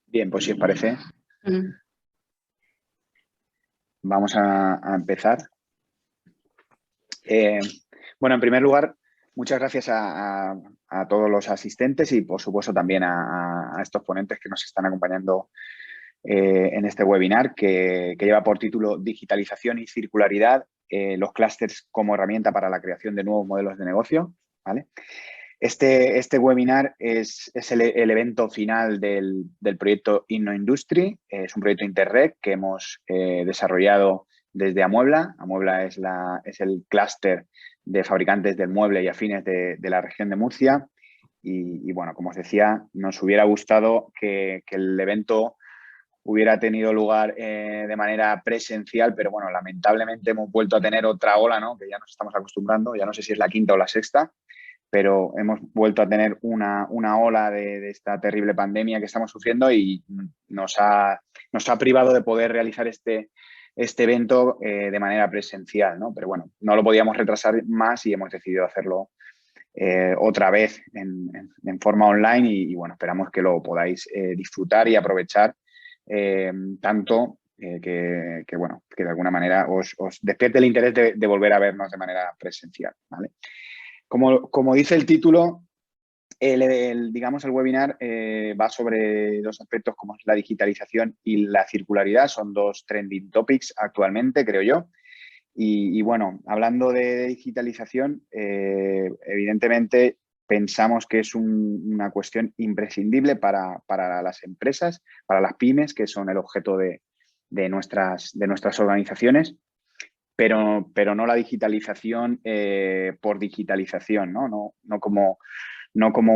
Bien, pues si os parece, Mm. vamos a empezar. Bueno, en primer lugar, muchas gracias a todos los asistentes y, por supuesto, también a estos ponentes que nos están acompañando en este webinar que lleva por título Digitalización y circularidad, los clústeres como herramienta para la creación de nuevos modelos de negocio, ¿vale? Este webinar es el evento final del proyecto InnoIndustry. Es un proyecto Interreg que hemos desarrollado desde Amuebla. Amuebla es el clúster de fabricantes del mueble y afines de la región de Murcia. Y bueno, como os decía, nos hubiera gustado que el evento hubiera tenido lugar de manera presencial, pero bueno, lamentablemente hemos vuelto a tener otra ola, ¿no? Que ya nos estamos acostumbrando, ya no sé si es la quinta o la sexta, pero hemos vuelto a tener una ola de esta terrible pandemia que estamos sufriendo y nos ha privado de poder realizar este evento de manera presencial, ¿no? Pero bueno, no lo podíamos retrasar más y hemos decidido hacerlo otra vez en forma online y bueno, esperamos que lo podáis disfrutar y aprovechar tanto bueno, que de alguna manera os despierte el interés de volver a vernos de manera presencial, ¿vale? Como dice el título, digamos, el webinar va sobre dos aspectos como es la digitalización y la circularidad. Son dos trending topics actualmente, creo yo. Y bueno, hablando de digitalización, evidentemente pensamos que es una cuestión imprescindible para las empresas, para las pymes, que son el objeto de nuestras organizaciones. Pero no la digitalización por digitalización, ¿no? No como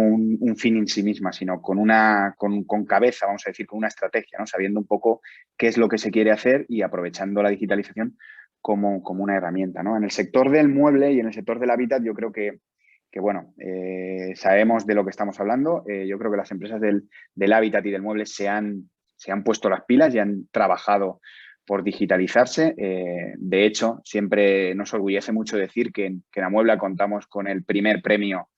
un fin en sí misma, sino con cabeza, vamos a decir, con una estrategia, ¿no? Sabiendo un poco qué es lo que se quiere hacer y aprovechando la digitalización como una herramienta, ¿no? En el sector del mueble y en el sector del hábitat yo creo que bueno, sabemos de lo que estamos hablando. Yo creo que las empresas del hábitat y del mueble se han puesto las pilas y han trabajado por digitalizarse. De hecho, siempre nos orgullece mucho decir que en Amuebla contamos con el primer premio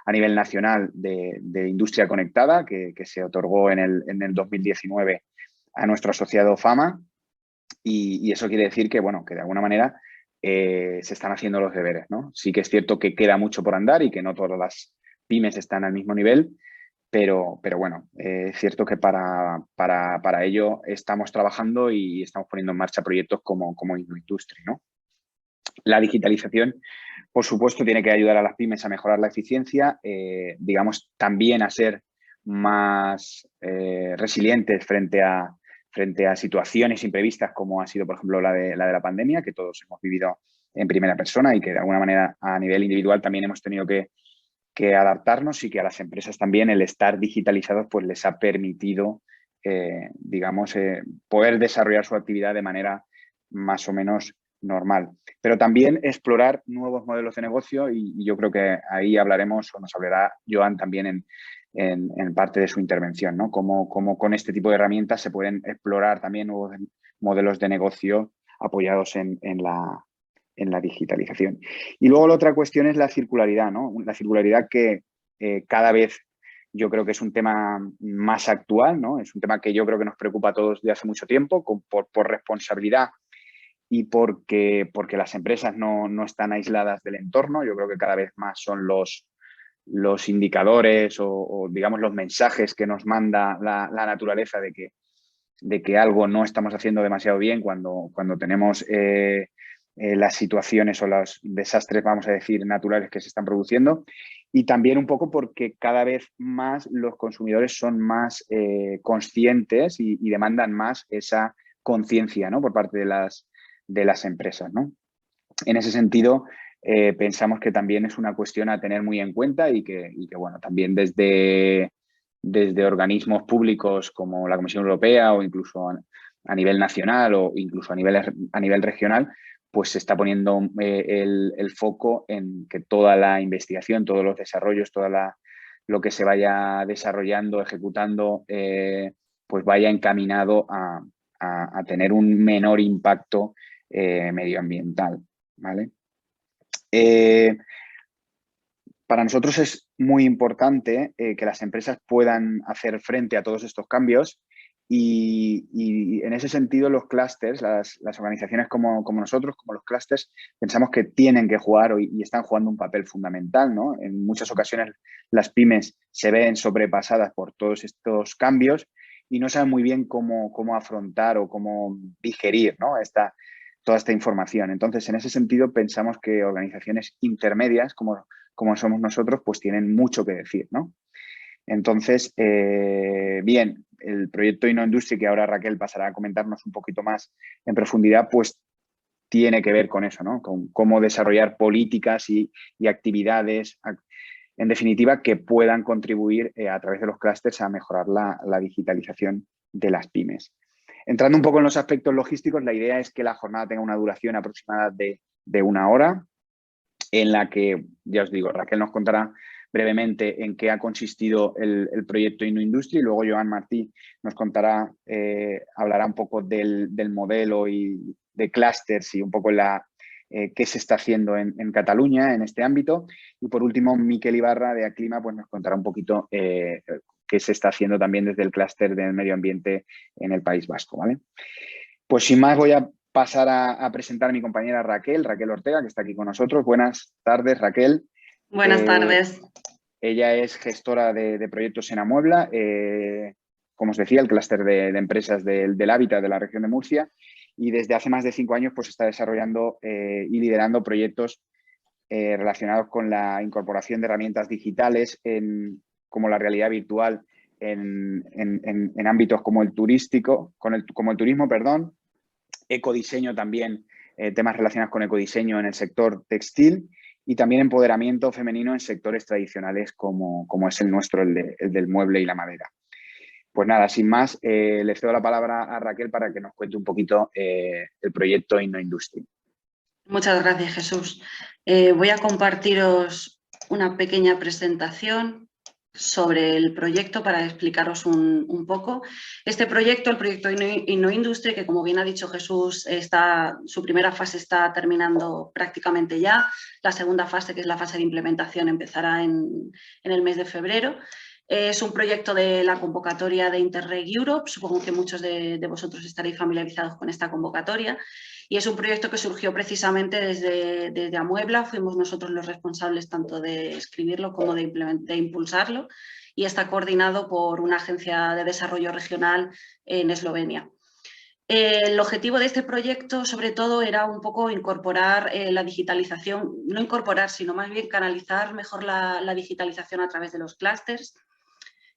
a nivel nacional de industria conectada que se otorgó en el 2019 a nuestro asociado Fama y eso quiere decir que, bueno, que de alguna manera se están haciendo los deberes, ¿no? Sí que es cierto que queda mucho por andar y que no todas las pymes están al mismo nivel, pero bueno, es cierto que para ello estamos trabajando y estamos poniendo en marcha proyectos como InnoIndustry, ¿no? La digitalización, por supuesto, tiene que ayudar a las pymes a mejorar la eficiencia, digamos, también a ser más resilientes frente a situaciones imprevistas como ha sido, por ejemplo, la de la pandemia, que todos hemos vivido en primera persona y que de alguna manera a nivel individual también hemos tenido que adaptarnos y que a las empresas también el estar digitalizados pues les ha permitido, digamos, poder desarrollar su actividad de manera más o menos normal. Pero también explorar nuevos modelos de negocio y yo creo que ahí hablaremos o nos hablará Joan también en parte de su intervención, ¿no? Cómo con este tipo de herramientas se pueden explorar también nuevos modelos de negocio apoyados en la digitalización. Y luego la otra cuestión es la circularidad, ¿no? La circularidad que cada vez yo creo que es un tema más actual, ¿no? Es un tema que yo creo que nos preocupa a todos desde hace mucho tiempo por responsabilidad y porque las empresas no están aisladas del entorno. Yo creo que cada vez más son los indicadores o, digamos, los mensajes que nos manda la naturaleza de que algo no estamos haciendo demasiado bien cuando tenemos las situaciones o los desastres, vamos a decir, naturales que se están produciendo. Y también un poco porque cada vez más los consumidores son más conscientes y demandan más esa conciencia, ¿no? Por parte de las empresas, ¿no? En ese sentido, pensamos que también es una cuestión a tener muy en cuenta y que bueno, también desde organismos públicos como la Comisión Europea o incluso a nivel nacional o incluso a nivel regional, pues se está poniendo el foco en que toda la investigación, todos los desarrollos, lo que se vaya desarrollando, ejecutando, pues vaya encaminado a tener un menor impacto medioambiental, ¿vale? Para nosotros es muy importante que las empresas puedan hacer frente a todos estos cambios Y en ese sentido los clústeres, las organizaciones como nosotros, como los clústeres, pensamos que tienen que jugar y están jugando un papel fundamental, ¿no? En muchas ocasiones las pymes se ven sobrepasadas por todos estos cambios y no saben muy bien cómo afrontar o cómo digerir, ¿no? Toda esta información. Entonces, en ese sentido, pensamos que organizaciones intermedias, como somos nosotros, pues tienen mucho que decir, ¿no? Entonces, bien, el proyecto InnoIndustry, que ahora Raquel pasará a comentarnos un poquito más en profundidad, pues tiene que ver con eso, ¿no? Con cómo desarrollar políticas y actividades, en definitiva, que puedan contribuir a través de los clústeres a mejorar la digitalización de las pymes. Entrando un poco en los aspectos logísticos, la idea es que la jornada tenga una duración aproximada de 1 hora, en la que, ya os digo, Raquel nos contará brevemente en qué ha consistido el proyecto InnoIndustry y luego Joan Martí nos contará, hablará un poco del modelo y de clústeres y un poco qué se está haciendo en Cataluña en este ámbito. Y por último, Miquel Ibarra de Aclima pues nos contará un poquito qué se está haciendo también desde el clúster del medio ambiente en el País Vasco, ¿vale? Pues sin más voy a pasar a presentar a mi compañera Raquel Ortega, que está aquí con nosotros. Buenas tardes, Raquel. Buenas tardes. Ella es gestora de proyectos en Amuebla, como os decía, el clúster de empresas del hábitat de la región de Murcia, y desde hace más de 5 años pues, está desarrollando y liderando proyectos relacionados con la incorporación de herramientas digitales como la realidad virtual en ámbitos como el turístico, como el turismo, perdón, ecodiseño también, temas relacionados con ecodiseño en el sector textil y también empoderamiento femenino en sectores tradicionales como es el nuestro, el del mueble y la madera. Pues nada, sin más, le cedo la palabra a Raquel para que nos cuente un poquito el proyecto InnoIndustry. Muchas gracias, Jesús. Voy a compartiros una pequeña presentación sobre el proyecto para explicaros un poco. Este proyecto, el proyecto InnoIndustry, que como bien ha dicho Jesús, su primera fase está terminando prácticamente ya. La segunda fase, que es la fase de implementación, empezará en el mes de febrero. Es un proyecto de la convocatoria de Interreg Europe. Supongo que muchos de vosotros estaréis familiarizados con esta convocatoria. Y es un proyecto que surgió precisamente desde Amuebla. Fuimos nosotros los responsables tanto de escribirlo como de impulsarlo, y está coordinado por una agencia de desarrollo regional en Eslovenia. El objetivo de este proyecto, sobre todo, era un poco incorporar la digitalización, no incorporar, sino más bien canalizar mejor la digitalización a través de los clústeres.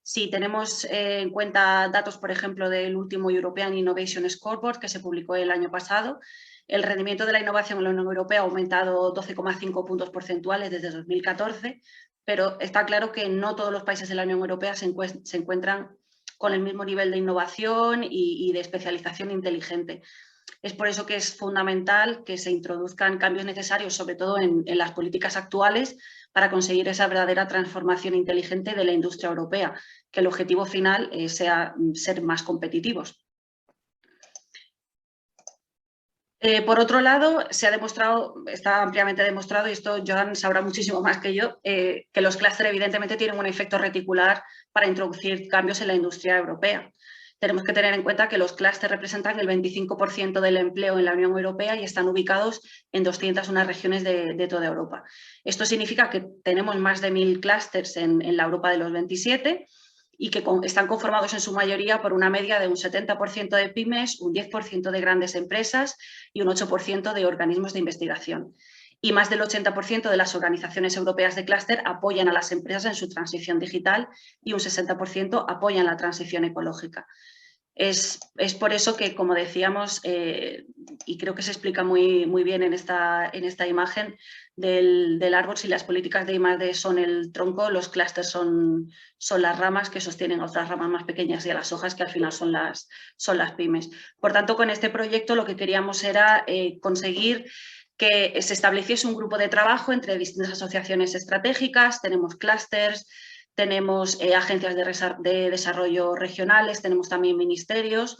Si tenemos en cuenta datos, por ejemplo, del último European Innovation Scoreboard que se publicó el año pasado, el rendimiento de la innovación en la Unión Europea ha aumentado 12,5 puntos porcentuales desde 2014, pero está claro que no todos los países de la Unión Europea se encuentran con el mismo nivel de innovación y de especialización inteligente. Es por eso que es fundamental que se introduzcan cambios necesarios, sobre todo en las políticas actuales, para conseguir esa verdadera transformación inteligente de la industria europea, que el objetivo final sea ser más competitivos. Por otro lado, se ha demostrado, está ampliamente demostrado, y esto Joan sabrá muchísimo más que yo, que los clústeres evidentemente tienen un efecto reticular para introducir cambios en la industria europea. Tenemos que tener en cuenta que los clústeres representan el 25% del empleo en la Unión Europea y están ubicados en 201 regiones de toda Europa. Esto significa que tenemos más de 1000 clústeres en la Europa de los 27 y que están conformados en su mayoría por una media de un 70% de pymes, un 10% de grandes empresas y un 8% de organismos de investigación. Y más del 80% de las organizaciones europeas de clúster apoyan a las empresas en su transición digital y un 60% apoyan la transición ecológica. Es por eso que, como decíamos, y creo que se explica muy bien en esta imagen del árbol, si las políticas de I+D son el tronco, los clústeres son las ramas que sostienen a otras ramas más pequeñas y a las hojas que al final son las pymes. Por tanto, con este proyecto lo que queríamos era conseguir que se estableciese un grupo de trabajo entre distintas asociaciones estratégicas. Tenemos clústeres, tenemos agencias de desarrollo regionales, tenemos también ministerios,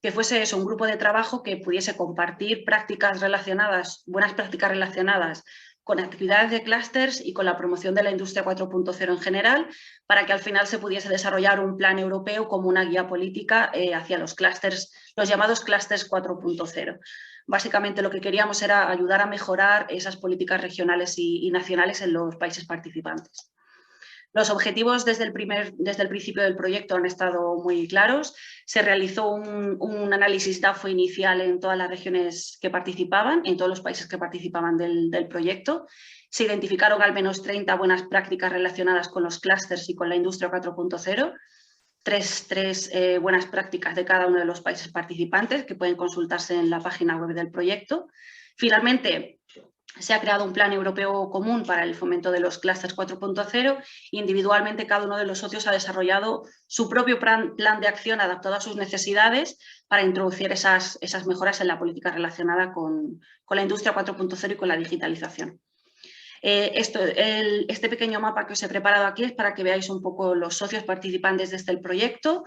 que fuese eso, un grupo de trabajo que pudiese compartir prácticas relacionadas, buenas prácticas relacionadas con actividades de clústeres y con la promoción de la industria 4.0 en general, para que al final se pudiese desarrollar un plan europeo como una guía política hacia los clústeres, los llamados clústeres 4.0. Básicamente lo que queríamos era ayudar a mejorar esas políticas regionales y nacionales en los países participantes. Los objetivos desde el principio del proyecto han estado muy claros. Se realizó un análisis DAFO inicial en todas las regiones que participaban, en todos los países que participaban del proyecto. Se identificaron al menos 30 buenas prácticas relacionadas con los clústeres y con la industria 4.0. Tres buenas prácticas de cada uno de los países participantes que pueden consultarse en la página web del proyecto. Finalmente, se ha creado un plan europeo común para el fomento de los clústeres 4.0. Individualmente, cada uno de los socios ha desarrollado su propio plan de acción adaptado a sus necesidades para introducir esas mejoras en la política relacionada con la industria 4.0 y con la digitalización. Este pequeño mapa que os he preparado aquí es para que veáis un poco los socios participantes de este proyecto.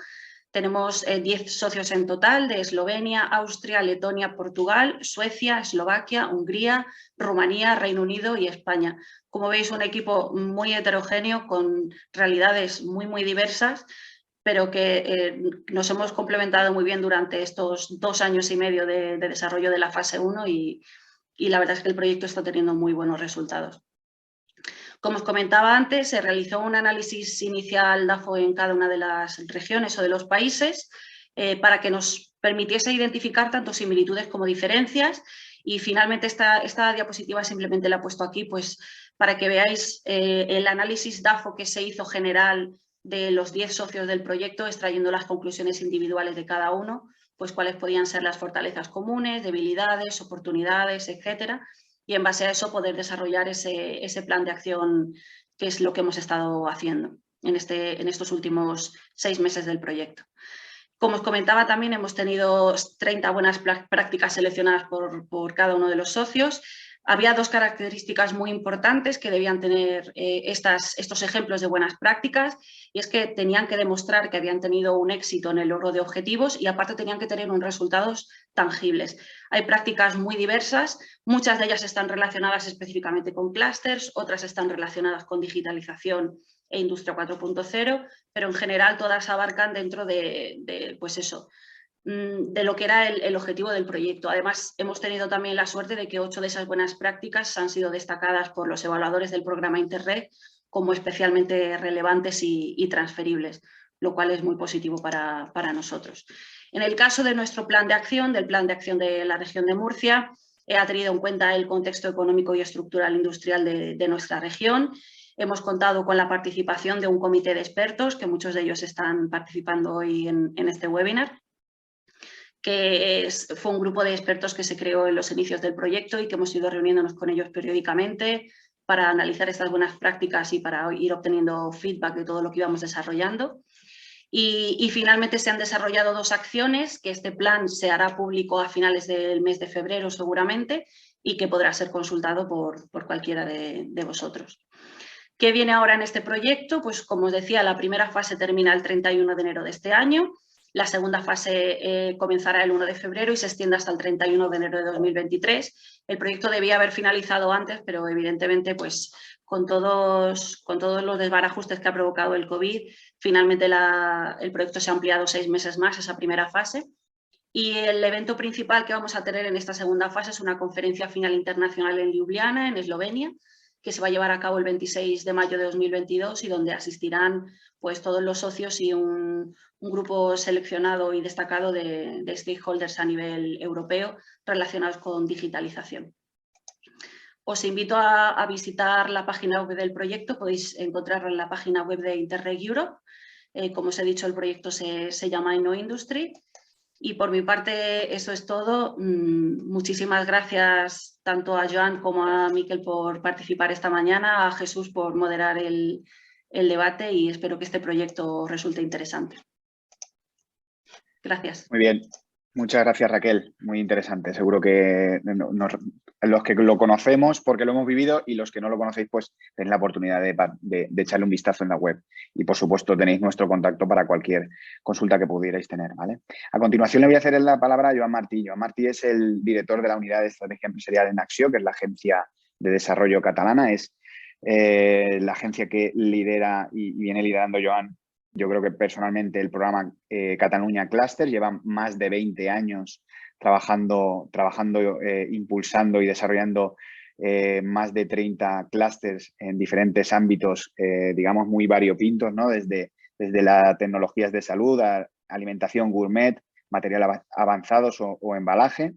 Tenemos 10 socios en total de Eslovenia, Austria, Letonia, Portugal, Suecia, Eslovaquia, Hungría, Rumanía, Reino Unido y España. Como veis, un equipo muy heterogéneo con realidades muy diversas, pero que nos hemos complementado muy bien durante estos 2 años y medio de desarrollo de la fase 1 y la verdad es que el proyecto está teniendo muy buenos resultados. Como os comentaba antes, se realizó un análisis inicial DAFO en cada una de las regiones o de los países para que nos permitiese identificar tanto similitudes como diferencias y finalmente esta diapositiva simplemente la he puesto aquí pues, para que veáis el análisis DAFO que se hizo general de los 10 socios del proyecto, extrayendo las conclusiones individuales de cada uno, pues cuáles podían ser las fortalezas comunes, debilidades, oportunidades, etcétera. Y en base a eso poder desarrollar ese plan de acción que es lo que hemos estado haciendo en estos últimos 6 meses del proyecto. Como os comentaba también hemos tenido 30 buenas prácticas seleccionadas por cada uno de los socios. Había 2 características muy importantes que debían tener estos ejemplos de buenas prácticas y es que tenían que demostrar que habían tenido un éxito en el logro de objetivos y aparte tenían que tener unos resultados tangibles. Hay prácticas muy diversas, muchas de ellas están relacionadas específicamente con clústeres, otras están relacionadas con digitalización e industria 4.0, pero en general todas abarcan dentro pues eso, de lo que era el objetivo del proyecto. Además, hemos tenido también la suerte de que 8 de esas buenas prácticas han sido destacadas por los evaluadores del programa Interreg como especialmente relevantes y transferibles, lo cual es muy positivo para nosotros. En el caso de nuestro plan de acción, del plan de acción de la región de Murcia, ha tenido en cuenta el contexto económico y estructural industrial de nuestra región. Hemos contado con la participación de un comité de expertos, que muchos de ellos están participando hoy en este webinar, que fue un grupo de expertos que se creó en los inicios del proyecto y que hemos ido reuniéndonos con ellos periódicamente para analizar estas buenas prácticas y para ir obteniendo feedback de todo lo que íbamos desarrollando. Y finalmente se han desarrollado 2 acciones, que este plan se hará público a finales del mes de febrero seguramente y que podrá ser consultado por cualquiera de vosotros. ¿Qué viene ahora en este proyecto? Pues como os decía, la primera fase termina el 31 de enero de este año. La segunda fase comenzará el 1 de febrero y se extiende hasta el 31 de enero de 2023. El proyecto debía haber finalizado antes, pero evidentemente pues, con todos los desbarajustes que ha provocado el COVID, finalmente el proyecto se ha ampliado 6 meses más, esa primera fase. Y el evento principal que vamos a tener en esta segunda fase es una conferencia final internacional en Ljubljana, en Eslovenia, que se va a llevar a cabo el 26 de mayo de 2022 y donde asistirán pues, todos los socios y un grupo seleccionado y destacado de stakeholders a nivel europeo relacionados con digitalización. Os invito a visitar la página web del proyecto, podéis encontrarla en la página web de Interreg Europe. Como os he dicho, el proyecto se llama InnoIndustry. Y por mi parte eso es todo. Muchísimas gracias tanto a Joan como a Miquel por participar esta mañana, a Jesús por moderar el debate y espero que este proyecto resulte interesante. Gracias. Muy bien. Muchas gracias, Raquel. Muy interesante. Seguro que los que lo conocemos porque lo hemos vivido y los que no lo conocéis, pues tenéis la oportunidad de echarle un vistazo en la web. Y, por supuesto, tenéis nuestro contacto para cualquier consulta que pudierais tener, ¿vale? A continuación le voy a hacer la palabra a Joan Martí. Joan Martí es el director de la Unidad de Estrategia Empresarial en Acció, que es la agencia desarrollo catalana. Es la agencia que lidera y viene liderando Joan. Yo creo que personalmente el programa Catalunya Cluster lleva más de 20 años trabajando impulsando y desarrollando más de 30 clústeres en diferentes ámbitos, digamos, muy variopintos, ¿no? Desde las tecnologías de salud, alimentación gourmet, material avanzados o embalaje.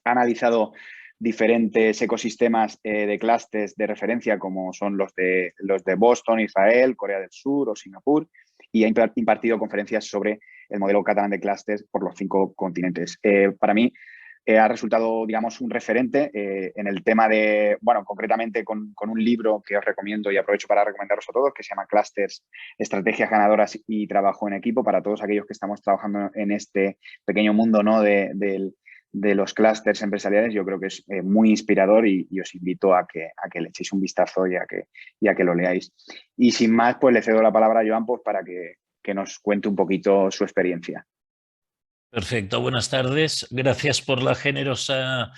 Ha analizado diferentes ecosistemas de clústeres de referencia, como son los de Boston, Israel, Corea del Sur o Singapur, y ha impartido conferencias sobre el modelo catalán de clústeres por los 5 continentes. Para mí ha resultado, digamos, un referente en el tema de, bueno, concretamente con un libro que os recomiendo y aprovecho para recomendaros a todos, que se llama Clústeres, Estrategias Ganadoras y Trabajo en Equipo, para todos aquellos que estamos trabajando en este pequeño mundo, ¿no?, de los clústeres empresariales. Yo creo que es muy inspirador y os invito a que le echéis un vistazo y a que lo leáis. Y sin más, pues le cedo la palabra a Joan, pues, para que nos cuente un poquito su experiencia. Perfecto, buenas tardes. Gracias por la generosa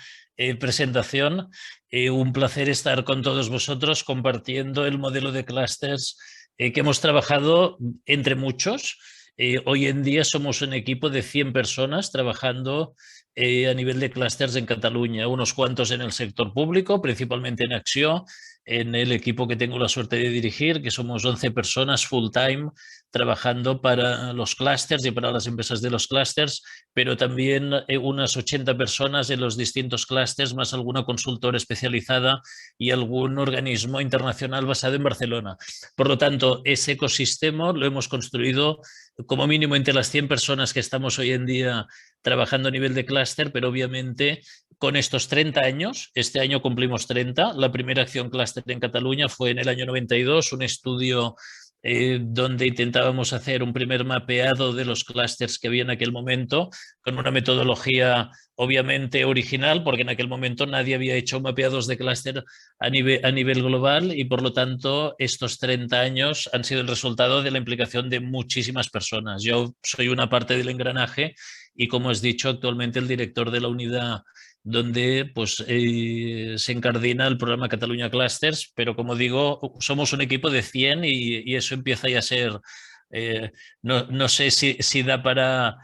presentación. Un placer estar con todos vosotros compartiendo el modelo de clústeres que hemos trabajado entre muchos. Hoy en día somos un equipo de 100 personas trabajando a nivel de clústeres en Cataluña, unos cuantos en el sector público, principalmente en Acció, en el equipo que tengo la suerte de dirigir, que somos 11 personas full time trabajando para los clústeres y para las empresas de los clústeres, pero también unas 80 personas en los distintos clústeres, más alguna consultora especializada y algún organismo internacional basado en Barcelona. Por lo tanto, ese ecosistema lo hemos construido como mínimo entre las 100 personas que estamos hoy en día trabajando a nivel de clúster, pero obviamente con estos 30 años, este año cumplimos 30, la primera acción clúster en Cataluña fue en el año 92, un estudio donde intentábamos hacer un primer mapeado de los clústeres que había en aquel momento, con una metodología obviamente original, porque en aquel momento nadie había hecho mapeados de clúster a nivel global, y por lo tanto estos 30 años han sido el resultado de la implicación de muchísimas personas. Yo soy una parte del engranaje y, como has dicho, actualmente el director de la unidad donde pues, se incardina el programa Catalunya Clusters, pero como digo, somos un equipo de 100 y eso empieza ya a ser, no sé si da para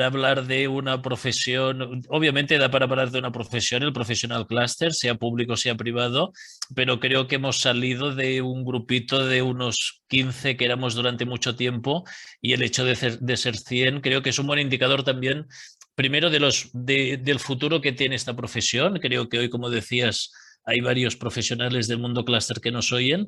hablar de una profesión. Obviamente da para hablar de una profesión, el professional cluster, sea público, sea privado, pero creo que hemos salido de un grupito de unos 15 que éramos durante mucho tiempo, y el hecho de ser 100 creo que es un buen indicador también, primero, del futuro que tiene esta profesión. Creo que hoy, como decías, hay varios profesionales del mundo clúster que nos oyen,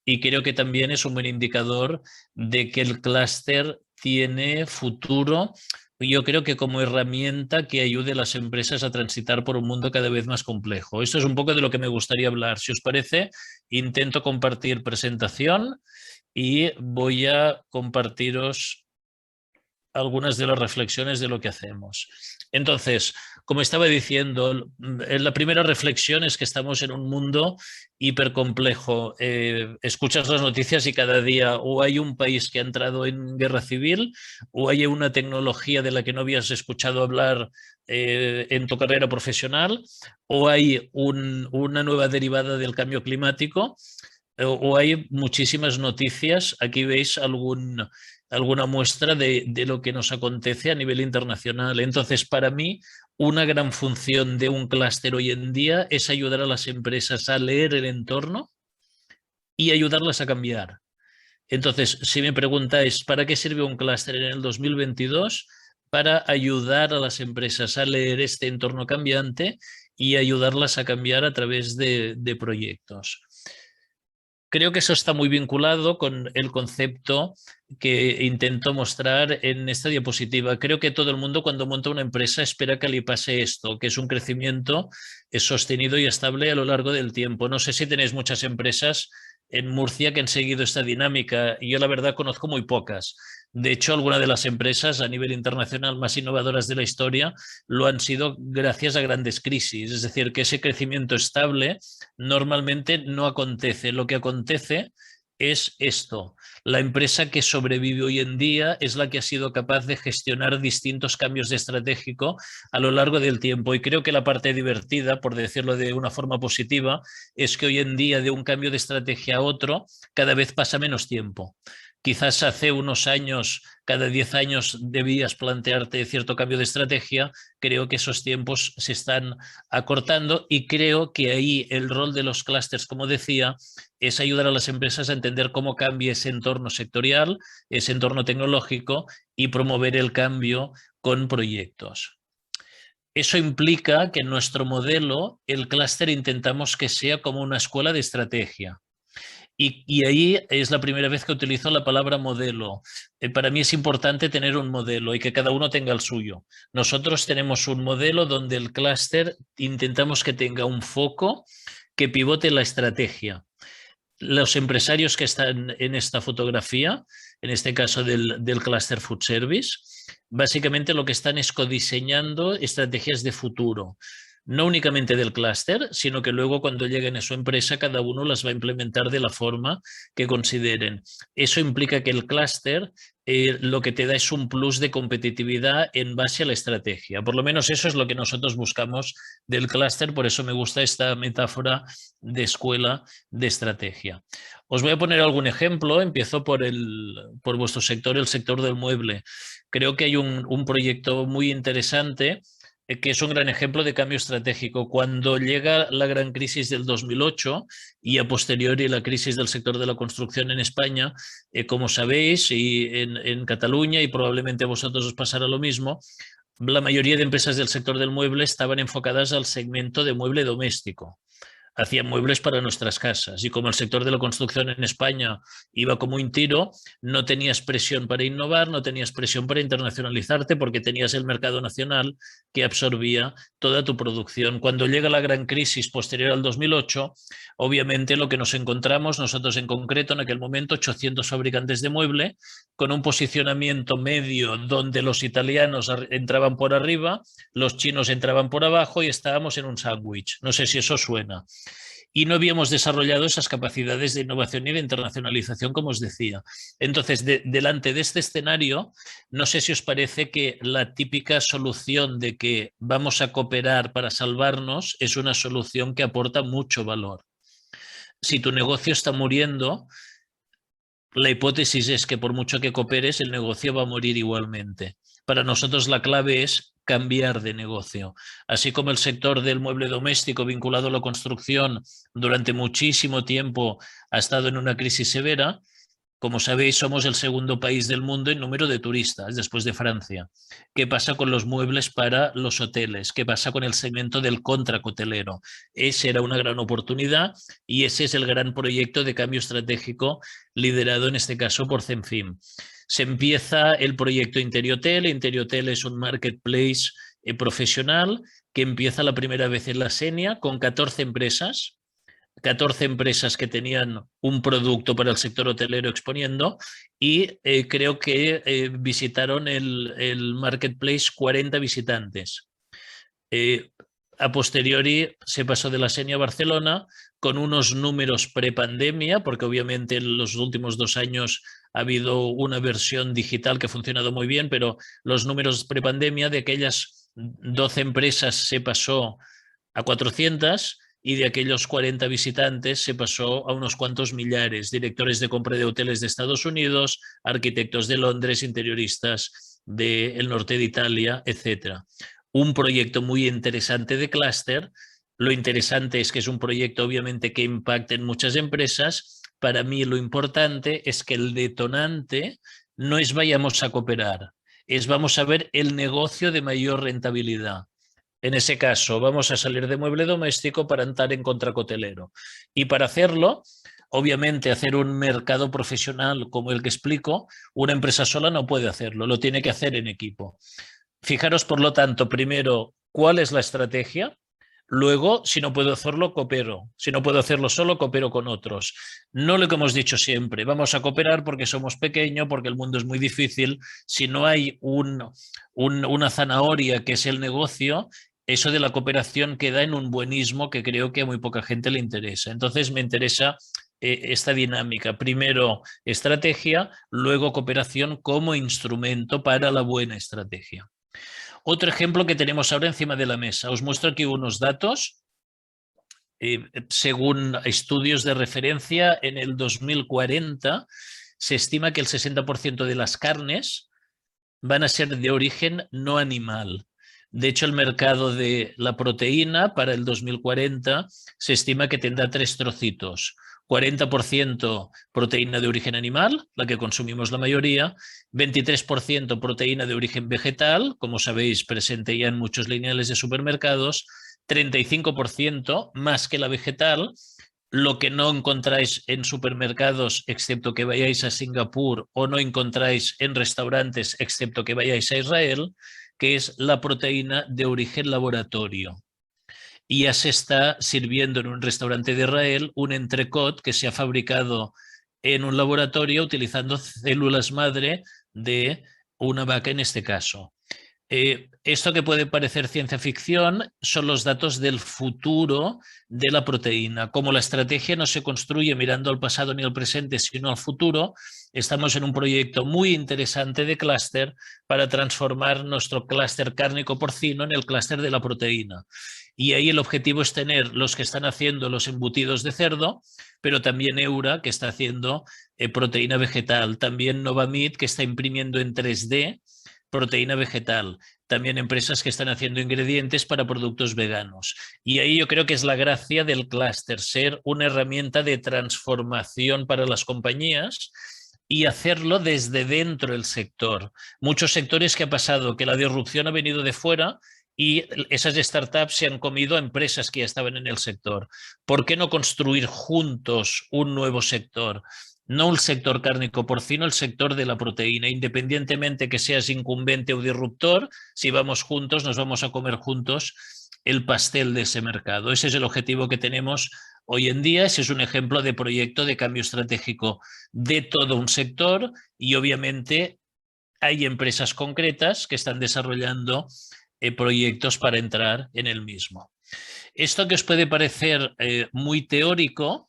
y creo que también es un buen indicador de que el clúster tiene futuro. Yo creo que como herramienta que ayude a las empresas a transitar por un mundo cada vez más complejo. Esto es un poco de lo que me gustaría hablar. Si os parece, intento compartir presentación y voy a compartiros algunas de las reflexiones de lo que hacemos. Entonces, como estaba diciendo, la primera reflexión es que estamos en un mundo hipercomplejo. Escuchas las noticias y cada día o hay un país que ha entrado en guerra civil, o hay una tecnología de la que no habías escuchado hablar en tu carrera profesional, o hay una nueva derivada del cambio climático, o hay muchísimas noticias. Aquí veis alguna muestra de lo que nos acontece a nivel internacional. Entonces, para mí, una gran función de un clúster hoy en día es ayudar a las empresas a leer el entorno y ayudarlas a cambiar. Entonces, si me preguntáis, ¿para qué sirve un clúster en el 2022? Para ayudar a las empresas a leer este entorno cambiante y ayudarlas a cambiar a través de proyectos. Creo que eso está muy vinculado con el concepto que intento mostrar en esta diapositiva. Creo que todo el mundo, cuando monta una empresa, espera que le pase esto, que es un crecimiento sostenido y estable a lo largo del tiempo. No sé si tenéis muchas empresas en Murcia que han seguido esta dinámica. Yo la verdad conozco muy pocas. De hecho, algunas de las empresas a nivel internacional más innovadoras de la historia lo han sido gracias a grandes crisis. Es decir, que ese crecimiento estable normalmente no acontece. Lo que acontece es esto. La empresa que sobrevive hoy en día es la que ha sido capaz de gestionar distintos cambios de estratégico a lo largo del tiempo. Y creo que la parte divertida, por decirlo de una forma positiva, es que hoy en día de un cambio de estrategia a otro cada vez pasa menos tiempo. Quizás hace unos años, cada 10 años debías plantearte cierto cambio de estrategia. Creo que esos tiempos se están acortando y creo que ahí el rol de los clústeres, como decía, es ayudar a las empresas a entender cómo cambia ese entorno sectorial, ese entorno tecnológico y promover el cambio con proyectos. Eso implica que en nuestro modelo el clúster intentamos que sea como una escuela de estrategia. Y ahí es la primera vez que utilizo la palabra modelo. Para mí es importante tener un modelo y que cada uno tenga el suyo. Nosotros tenemos un modelo donde el clúster intentamos que tenga un foco que pivote la estrategia. Los empresarios que están en esta fotografía, en este caso del clúster Food Service, básicamente lo que están es codiseñando estrategias de futuro. No únicamente del clúster, sino que luego cuando lleguen a su empresa cada uno las va a implementar de la forma que consideren. Eso implica que el clúster lo que te da es un plus de competitividad en base a la estrategia. Por lo menos eso es lo que nosotros buscamos del clúster, por eso me gusta esta metáfora de escuela de estrategia. Os voy a poner algún ejemplo. Empiezo por vuestro sector, el sector del mueble. Creo que hay un proyecto muy interesante que es un gran ejemplo de cambio estratégico. Cuando llega la gran crisis del 2008 y a posteriori la crisis del sector de la construcción en España, como sabéis, y en Cataluña, y probablemente a vosotros os pasará lo mismo, la mayoría de empresas del sector del mueble estaban enfocadas al segmento de mueble doméstico. Hacían muebles para nuestras casas y como el sector de la construcción en España iba como un tiro, no tenías presión para innovar, no tenías presión para internacionalizarte porque tenías el mercado nacional que absorbía toda tu producción. Cuando llega la gran crisis posterior al 2008, obviamente lo que nos encontramos, nosotros en concreto en aquel momento, 800 fabricantes de mueble con un posicionamiento medio donde los italianos entraban por arriba, los chinos entraban por abajo y estábamos en un sándwich. No sé si eso suena. Y no habíamos desarrollado esas capacidades de innovación y de internacionalización, como os decía. Entonces, delante de este escenario, no sé si os parece que la típica solución de que vamos a cooperar para salvarnos es una solución que aporta mucho valor. Si tu negocio está muriendo, la hipótesis es que por mucho que cooperes, el negocio va a morir igualmente. Para nosotros la clave es cambiar de negocio. Así como el sector del mueble doméstico vinculado a la construcción durante muchísimo tiempo ha estado en una crisis severa, como sabéis, somos el segundo país del mundo en número de turistas, después de Francia. ¿Qué pasa con los muebles para los hoteles? ¿Qué pasa con el segmento del contracotelero? Esa era una gran oportunidad y ese es el gran proyecto de cambio estratégico liderado en este caso por Zenfim. Se empieza el proyecto Interiotel. Interiotel es un marketplace profesional que empieza la primera vez en la Sénia con 14 empresas. 14 empresas que tenían un producto para el sector hotelero exponiendo y creo que visitaron el marketplace 40 visitantes. A posteriori se pasó de la Sénia a Barcelona con unos números prepandemia, porque obviamente en los últimos 2 años ha habido una versión digital que ha funcionado muy bien, pero los números prepandemia de aquellas 12 empresas se pasó a 400 y de aquellos 40 visitantes se pasó a unos cuantos millares, directores de compra de hoteles de Estados Unidos, arquitectos de Londres, interioristas del norte de Italia, etc. Un proyecto muy interesante de clúster. Lo interesante es que es un proyecto obviamente que impacta en muchas empresas. Para mí lo importante es que el detonante no es vayamos a cooperar, es vamos a ver el negocio de mayor rentabilidad. En ese caso, vamos a salir de mueble doméstico para entrar en contracotelero. Y para hacerlo, obviamente, hacer un mercado profesional como el que explico, una empresa sola no puede hacerlo, lo tiene que hacer en equipo. Fijaros, por lo tanto, primero, ¿cuál es la estrategia? Luego, si no puedo hacerlo, coopero. Si no puedo hacerlo solo, coopero con otros. No lo que hemos dicho siempre, vamos a cooperar porque somos pequeños, porque el mundo es muy difícil. Si no hay una zanahoria que es el negocio, eso de la cooperación queda en un buenismo que creo que a muy poca gente le interesa. Entonces me interesa esta dinámica. Primero estrategia, luego cooperación como instrumento para la buena estrategia. Otro ejemplo que tenemos ahora encima de la mesa. Os muestro aquí unos datos. Según estudios de referencia, en el 2040 se estima que el 60% de las carnes van a ser de origen no animal. De hecho, el mercado de la proteína para el 2040 se estima que tendrá 3 trocitos. 40% proteína de origen animal, la que consumimos la mayoría, 23% proteína de origen vegetal, como sabéis, presente ya en muchos lineales de supermercados, 35% más que la vegetal, lo que no encontráis en supermercados excepto que vayáis a Singapur o no encontráis en restaurantes excepto que vayáis a Israel, que es la proteína de origen laboratorio. Y ya se está sirviendo en un restaurante de Israel un entrecot que se ha fabricado en un laboratorio utilizando células madre de una vaca en este caso. Esto que puede parecer ciencia ficción son los datos del futuro de la proteína. Como la estrategia no se construye mirando al pasado ni al presente, sino al futuro, estamos en un proyecto muy interesante de clúster para transformar nuestro clúster cárnico porcino en el clúster de la proteína. Y ahí el objetivo es tener los que están haciendo los embutidos de cerdo, pero también Eura, que está haciendo proteína vegetal, también Novamid, que está imprimiendo en 3D proteína vegetal, también empresas que están haciendo ingredientes para productos veganos. Y ahí yo creo que es la gracia del clúster, ser una herramienta de transformación para las compañías y hacerlo desde dentro del sector. Muchos sectores que ha pasado, que la disrupción ha venido de fuera y esas startups se han comido a empresas que ya estaban en el sector. ¿Por qué no construir juntos un nuevo sector? No el sector cárnico porcino, el sector de la proteína, independientemente que seas incumbente o disruptor, si vamos juntos, nos vamos a comer juntos el pastel de ese mercado. Ese es el objetivo que tenemos hoy en día. Ese es un ejemplo de proyecto de cambio estratégico de todo un sector y obviamente hay empresas concretas que están desarrollando proyectos para entrar en el mismo. Esto que os puede parecer muy teórico,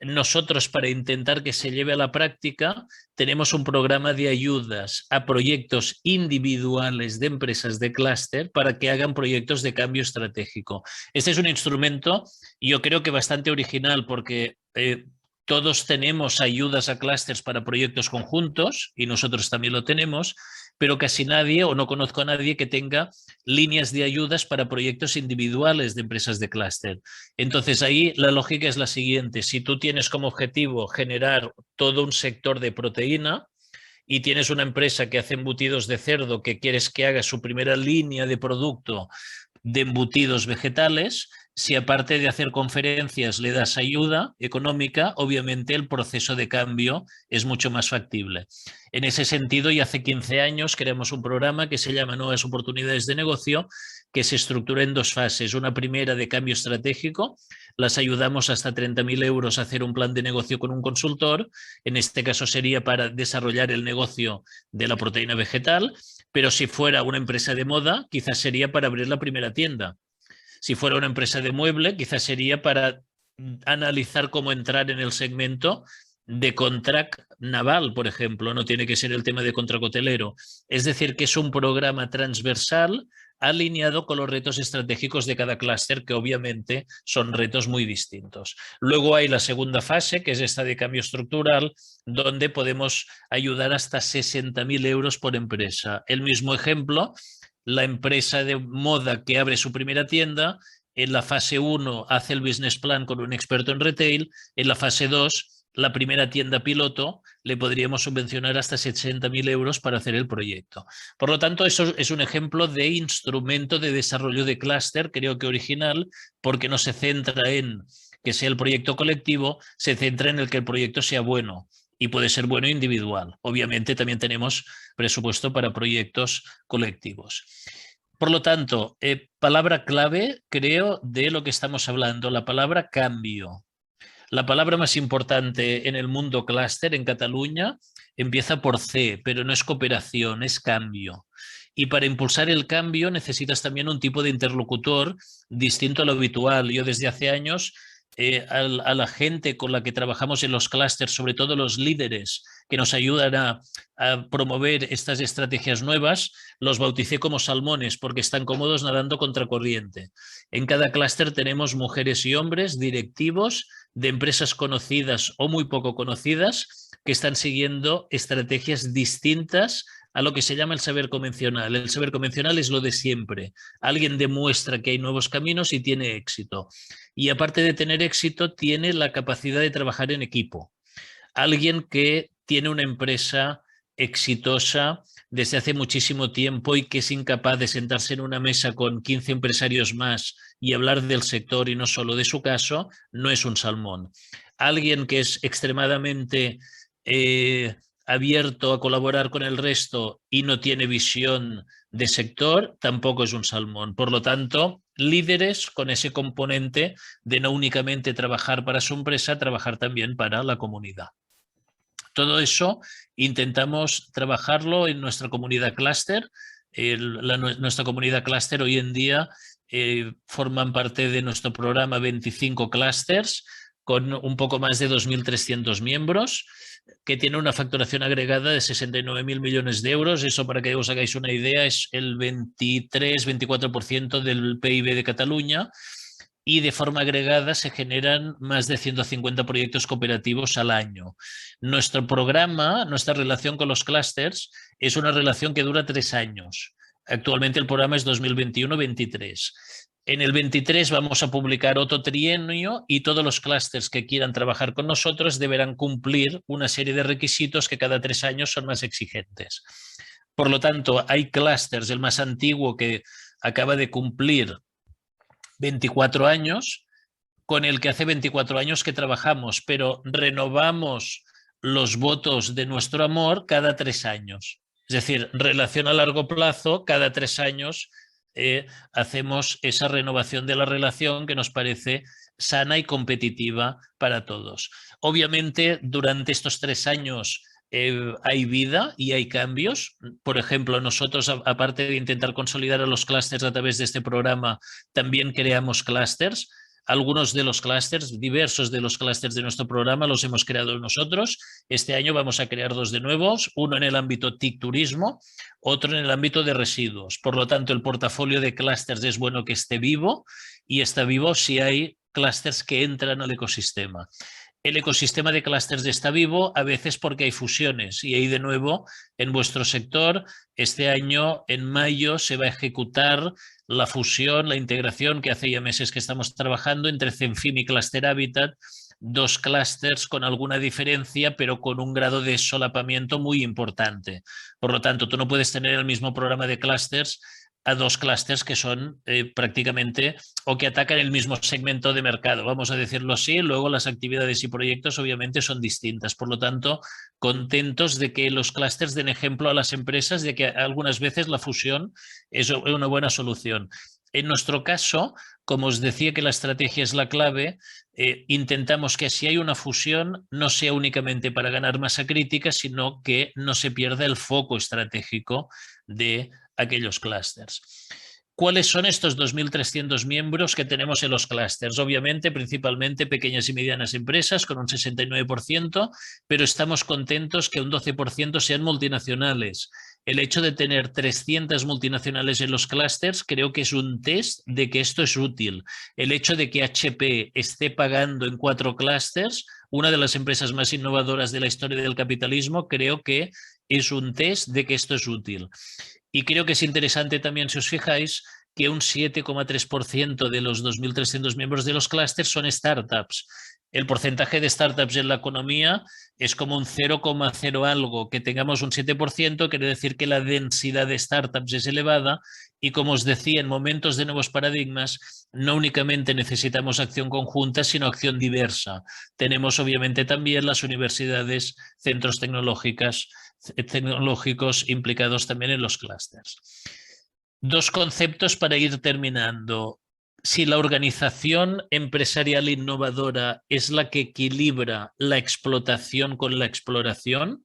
nosotros, para intentar que se lleve a la práctica, tenemos un programa de ayudas a proyectos individuales de empresas de clúster para que hagan proyectos de cambio estratégico. Este es un instrumento, yo creo que bastante original, porque todos tenemos ayudas a clústeres para proyectos conjuntos y nosotros también lo tenemos, pero casi nadie, o no conozco a nadie, que tenga líneas de ayudas para proyectos individuales de empresas de clúster. Entonces ahí la lógica es la siguiente: si tú tienes como objetivo generar todo un sector de proteína y tienes una empresa que hace embutidos de cerdo que quieres que haga su primera línea de producto de embutidos vegetales, si aparte de hacer conferencias le das ayuda económica, obviamente el proceso de cambio es mucho más factible. En ese sentido, y hace 15 años creamos un programa que se llama Nuevas Oportunidades de Negocio, que se estructura en 2 fases. Una primera de cambio estratégico, las ayudamos hasta 30.000 euros a hacer un plan de negocio con un consultor. En este caso sería para desarrollar el negocio de la proteína vegetal, pero si fuera una empresa de moda, quizás sería para abrir la primera tienda. Si fuera una empresa de mueble, quizás sería para analizar cómo entrar en el segmento de contract naval, por ejemplo. No tiene que ser el tema de contracotelero. Es decir, que es un programa transversal alineado con los retos estratégicos de cada clúster, que obviamente son retos muy distintos. Luego hay la segunda fase, que es esta de cambio estructural, donde podemos ayudar hasta 60.000 euros por empresa. El mismo ejemplo, la empresa de moda que abre su primera tienda, en la fase 1 hace el business plan con un experto en retail, en la fase 2, la primera tienda piloto, le podríamos subvencionar hasta 60.000 euros para hacer el proyecto. Por lo tanto, eso es un ejemplo de instrumento de desarrollo de clúster, creo que original, porque no se centra en que sea el proyecto colectivo, se centra en el que el proyecto sea bueno. Y puede ser bueno individual. Obviamente también tenemos presupuesto para proyectos colectivos. Por lo tanto, palabra clave, creo, de lo que estamos hablando, la palabra cambio. La palabra más importante en el mundo clúster en Cataluña empieza por C, pero no es cooperación, es cambio. Y para impulsar el cambio necesitas también un tipo de interlocutor distinto a lo habitual. Yo desde hace años a la gente con la que trabajamos en los clústeres, sobre todo los líderes que nos ayudan a promover estas estrategias nuevas, los bauticé como salmones porque están cómodos nadando contracorriente. En cada clúster tenemos mujeres y hombres directivos de empresas conocidas o muy poco conocidas que están siguiendo estrategias distintas a lo que se llama el saber convencional. El saber convencional es lo de siempre. Alguien demuestra que hay nuevos caminos y tiene éxito. Y aparte de tener éxito, tiene la capacidad de trabajar en equipo. Alguien que tiene una empresa exitosa desde hace muchísimo tiempo y que es incapaz de sentarse en una mesa con 15 empresarios más y hablar del sector y no solo de su caso, no es un salmón. Alguien que es extremadamente abierto a colaborar con el resto y no tiene visión de sector, tampoco es un salmón. Por lo tanto, líderes con ese componente de no únicamente trabajar para su empresa, trabajar también para la comunidad. Todo eso intentamos trabajarlo en nuestra comunidad clúster. Nuestra comunidad clúster hoy en día forman parte de nuestro programa 25 clústers con un poco más de 2.300 miembros, que tiene una facturación agregada de 69.000 millones de euros. Eso, para que os hagáis una idea, es el 23-24% del PIB de Cataluña, y de forma agregada se generan más de 150 proyectos cooperativos al año. Nuestro programa, nuestra relación con los clústers, es una relación que dura 3 años. Actualmente el programa es 2021-23. En el 23 vamos a publicar otro trienio y todos los clústers que quieran trabajar con nosotros deberán cumplir una serie de requisitos que cada 3 años son más exigentes. Por lo tanto, hay clústers, el más antiguo que acaba de cumplir 24 años, con el que hace 24 años que trabajamos, pero renovamos los votos de nuestro amor cada 3 años. Es decir, relación a largo plazo, cada 3 años hacemos esa renovación de la relación que nos parece sana y competitiva para todos. Obviamente, durante estos 3 años hay vida y hay cambios. Por ejemplo, nosotros, aparte de intentar consolidar a los clústeres a través de este programa, también creamos clústeres. Algunos de los clústeres, diversos de los clústeres de nuestro programa, los hemos creado nosotros. Este año vamos a crear 2 de nuevos, uno en el ámbito TIC turismo, otro en el ámbito de residuos. Por lo tanto, el portafolio de clústeres es bueno que esté vivo, y está vivo si hay clústeres que entran al ecosistema. El ecosistema de clústeres está vivo a veces porque hay fusiones, y ahí de nuevo en vuestro sector este año en mayo se va a ejecutar la fusión, la integración que hace ya meses que estamos trabajando entre Zenfim y Cluster Habitat, 2 clústeres con alguna diferencia pero con un grado de solapamiento muy importante. Por lo tanto, tú no puedes tener el mismo programa de clústeres a 2 clústeres que son prácticamente o que atacan el mismo segmento de mercado, vamos a decirlo así. Luego las actividades y proyectos obviamente son distintas. Por lo tanto, contentos de que los clústeres den ejemplo a las empresas de que algunas veces la fusión es una buena solución. En nuestro caso, como os decía que la estrategia es la clave, intentamos que si hay una fusión no sea únicamente para ganar masa crítica, sino que no se pierda el foco estratégico de aquellos clústeres. ¿Cuáles son estos 2.300 miembros que tenemos en los clústeres? Obviamente, principalmente pequeñas y medianas empresas con un 69%, pero estamos contentos que un 12% sean multinacionales. El hecho de tener 300 multinacionales en los clústeres creo que es un test de que esto es útil. El hecho de que HP esté pagando en 4 clústeres, una de las empresas más innovadoras de la historia del capitalismo, creo que es un test de que esto es útil. Y creo que es interesante también, si os fijáis, que un 7,3% de los 2.300 miembros de los clústeres son startups. El porcentaje de startups en la economía es como un 0,0 algo. Que tengamos un 7% quiere decir que la densidad de startups es elevada, y como os decía, en momentos de nuevos paradigmas no únicamente necesitamos acción conjunta, sino acción diversa. Tenemos obviamente también las universidades, centros tecnológicos implicados también en los clústeres. 2 conceptos para ir terminando. Si la organización empresarial innovadora es la que equilibra la explotación con la exploración,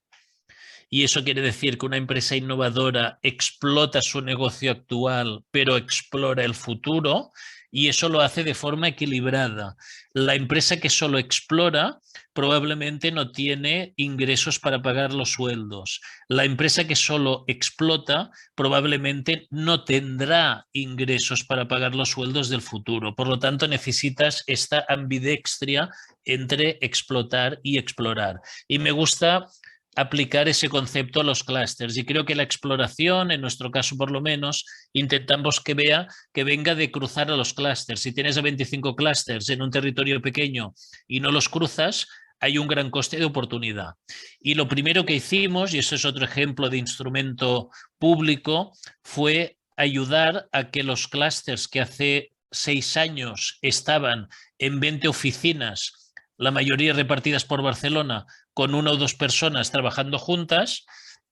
y eso quiere decir que una empresa innovadora explota su negocio actual pero explora el futuro, y eso lo hace de forma equilibrada. La empresa que solo explora probablemente no tiene ingresos para pagar los sueldos. La empresa que solo explota probablemente no tendrá ingresos para pagar los sueldos del futuro. Por lo tanto, necesitas esta ambidextria entre explotar y explorar. Y me gusta aplicar ese concepto a los clústeres. Y creo que la exploración, en nuestro caso por lo menos, intentamos que venga de cruzar a los clústeres. Si tienes a 25 clústeres en un territorio pequeño y no los cruzas, hay un gran coste de oportunidad. Y lo primero que hicimos, y eso es otro ejemplo de instrumento público, fue ayudar a que los clústeres que hace 6 años estaban en 20 oficinas, la mayoría repartidas por Barcelona, con 1 o 2 personas trabajando juntas,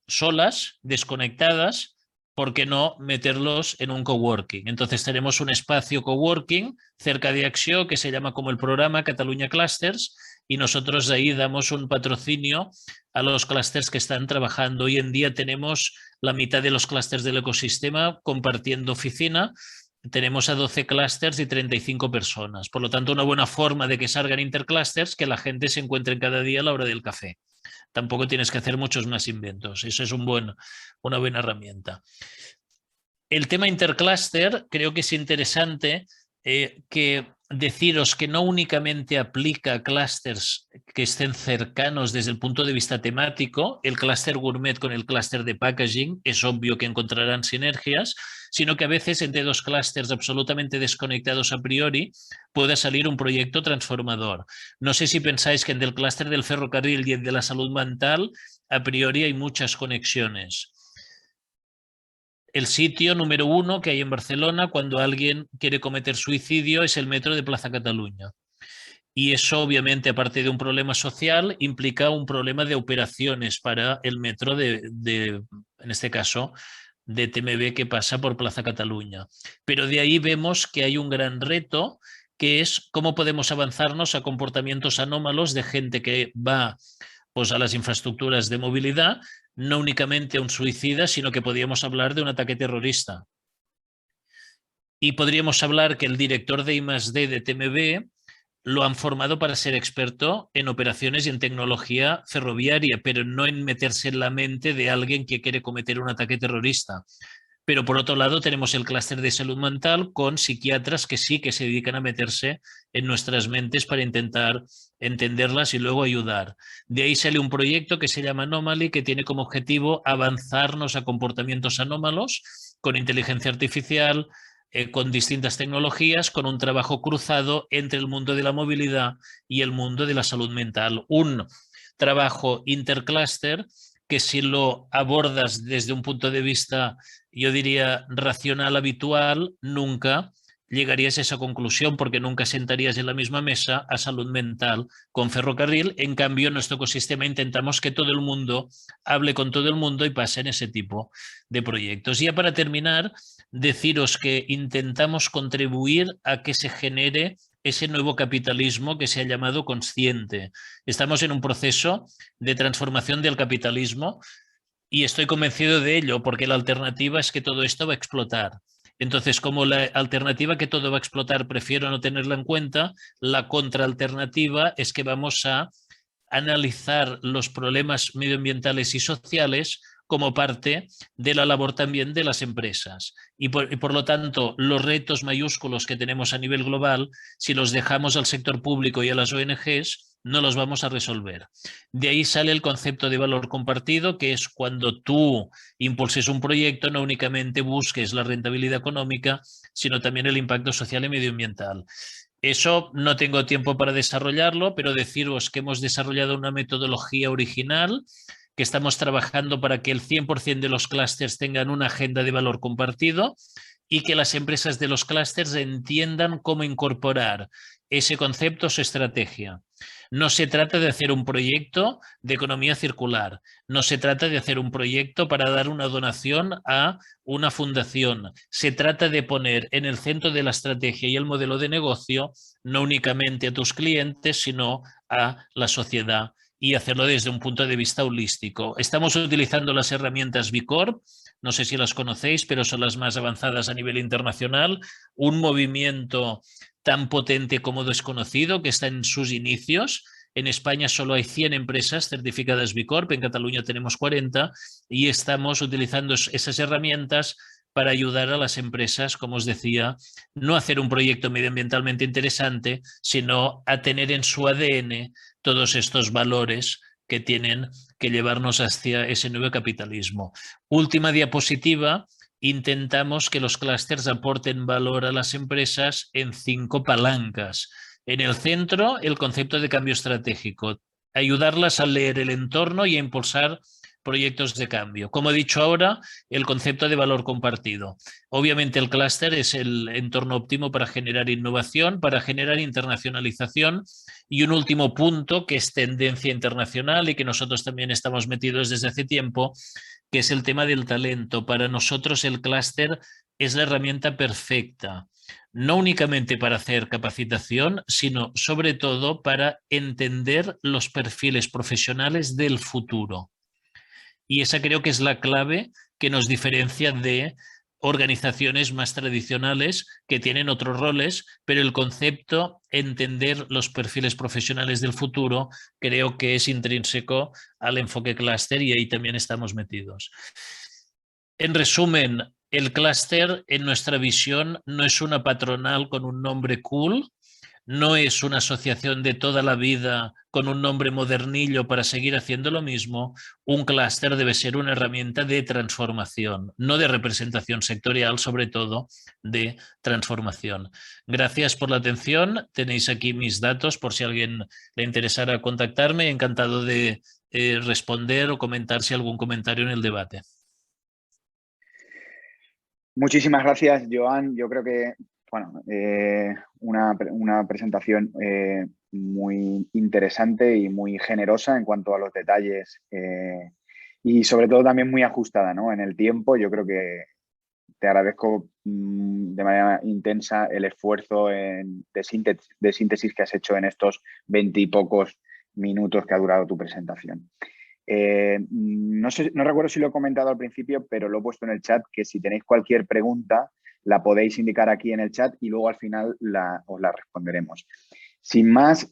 solas, desconectadas, ¿por qué no meterlos en un coworking? Entonces tenemos un espacio coworking cerca de Acció que se llama como el programa Catalunya Clusters, y nosotros de ahí damos un patrocinio a los clústeres que están trabajando. Hoy en día tenemos la mitad de los clústeres del ecosistema compartiendo oficina. Tenemos a 12 clústeres y 35 personas. Por lo tanto, una buena forma de que salgan interclústeres, que la gente se encuentre cada día a la hora del café. Tampoco tienes que hacer muchos más inventos. Eso es una buena herramienta. El tema interclúster creo que es interesante que deciros que no únicamente aplica a clústeres que estén cercanos desde el punto de vista temático. El clúster gourmet con el clúster de packaging es obvio que encontrarán sinergias, sino que a veces entre 2 clústeres absolutamente desconectados a priori pueda salir un proyecto transformador. No sé si pensáis que entre el clúster del ferrocarril y el de la salud mental a priori hay muchas conexiones. El sitio número 1 que hay en Barcelona cuando alguien quiere cometer suicidio es el metro de Plaza Catalunya. Y eso, obviamente, aparte de un problema social, implica un problema de operaciones para el metro en este caso, de TMB que pasa por Plaza Catalunya. Pero de ahí vemos que hay un gran reto, que es cómo podemos avanzarnos a comportamientos anómalos de gente que va pues, a las infraestructuras de movilidad, no únicamente un suicida, sino que podríamos hablar de un ataque terrorista. Y podríamos hablar que el director de I+D de TMB lo han formado para ser experto en operaciones y en tecnología ferroviaria, pero no en meterse en la mente de alguien que quiere cometer un ataque terrorista. Pero por otro lado tenemos el clúster de salud mental con psiquiatras que sí que se dedican a meterse en nuestras mentes para intentar entenderlas y luego ayudar. De ahí sale un proyecto que se llama Anomaly, que tiene como objetivo avanzarnos a comportamientos anómalos con inteligencia artificial, con distintas tecnologías, con un trabajo cruzado entre el mundo de la movilidad y el mundo de la salud mental. Un trabajo interclúster que si lo abordas desde un punto de vista, yo diría, racional habitual, nunca llegarías a esa conclusión porque nunca sentarías en la misma mesa a salud mental con ferrocarril. En cambio, en nuestro ecosistema intentamos que todo el mundo hable con todo el mundo y pasen ese tipo de proyectos. Y ya para terminar, deciros que intentamos contribuir a que se genere ese nuevo capitalismo que se ha llamado consciente. Estamos en un proceso de transformación del capitalismo y estoy convencido de ello porque la alternativa es que todo esto va a explotar. Entonces, como la alternativa que todo va a explotar prefiero no tenerla en cuenta, la contraalternativa es que vamos a analizar los problemas medioambientales y sociales como parte de la labor también de las empresas. Y por lo tanto, los retos mayúsculos que tenemos a nivel global, si los dejamos al sector público y a las ONGs, no los vamos a resolver. De ahí sale el concepto de valor compartido, que es cuando tú impulses un proyecto, no únicamente busques la rentabilidad económica, sino también el impacto social y medioambiental. Eso no tengo tiempo para desarrollarlo, pero deciros que hemos desarrollado una metodología original, que estamos trabajando para que el 100% de los clústeres tengan una agenda de valor compartido y que las empresas de los clústeres entiendan cómo incorporar ese concepto a su estrategia. No se trata de hacer un proyecto de economía circular, no se trata de hacer un proyecto para dar una donación a una fundación, se trata de poner en el centro de la estrategia y el modelo de negocio no únicamente a tus clientes, sino a la sociedad y hacerlo desde un punto de vista holístico. Estamos utilizando las herramientas B Corp, no sé si las conocéis, pero son las más avanzadas a nivel internacional, un movimiento tan potente como desconocido que está en sus inicios. En España solo hay 100 empresas certificadas B Corp, en Cataluña tenemos 40 y estamos utilizando esas herramientas para ayudar a las empresas, como os decía, no a hacer un proyecto medioambientalmente interesante, sino a tener en su ADN todos estos valores que tienen que llevarnos hacia ese nuevo capitalismo. Última diapositiva. Intentamos que los clústeres aporten valor a las empresas en 5 palancas. En el centro, el concepto de cambio estratégico, ayudarlas a leer el entorno y a impulsar proyectos de cambio. Como he dicho ahora, el concepto de valor compartido. Obviamente el clúster es el entorno óptimo para generar innovación, para generar internacionalización y un último punto que es tendencia internacional y que nosotros también estamos metidos desde hace tiempo, que es el tema del talento. Para nosotros el clúster es la herramienta perfecta, no únicamente para hacer capacitación, sino sobre todo para entender los perfiles profesionales del futuro. Y esa creo que es la clave que nos diferencia de organizaciones más tradicionales que tienen otros roles, pero el concepto, entender los perfiles profesionales del futuro, creo que es intrínseco al enfoque clúster y ahí también estamos metidos. En resumen, el clúster en nuestra visión no es una patronal con un nombre cool, no es una asociación de toda la vida con un nombre modernillo para seguir haciendo lo mismo. Un clúster debe ser una herramienta de transformación, no de representación sectorial, sobre todo de transformación. Gracias por la atención. Tenéis aquí mis datos por si a alguien le interesara contactarme. Encantado de responder o comentar si hay algún comentario en el debate. Muchísimas gracias, Joan. Yo creo que bueno, una presentación muy interesante y muy generosa en cuanto a los detalles y sobre todo también muy ajustada, ¿no? En el tiempo. Yo creo que te agradezco de manera intensa el esfuerzo de síntesis que has hecho en estos 20 y pocos minutos que ha durado tu presentación. No recuerdo si lo he comentado al principio, pero lo he puesto en el chat, que si tenéis cualquier pregunta la podéis indicar aquí en el chat y luego al final os la responderemos. Sin más,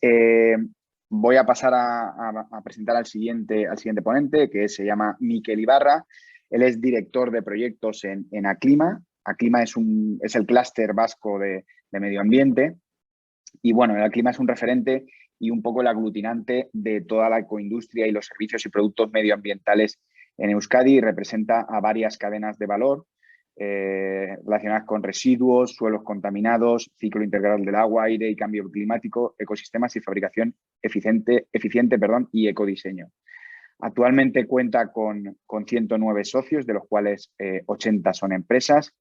voy a pasar a presentar al siguiente ponente, que se llama Mikel Ibarra. Él es director de proyectos en Aclima. Aclima es el clúster vasco de medio ambiente. Y bueno, Aclima es un referente y un poco el aglutinante de toda la ecoindustria y los servicios y productos medioambientales en Euskadi y representa a varias cadenas de valor relacionadas con residuos, suelos contaminados, ciclo integral del agua, aire y cambio climático, ecosistemas y fabricación eficiente y ecodiseño. Actualmente cuenta con 109 socios, de los cuales 80 son empresas.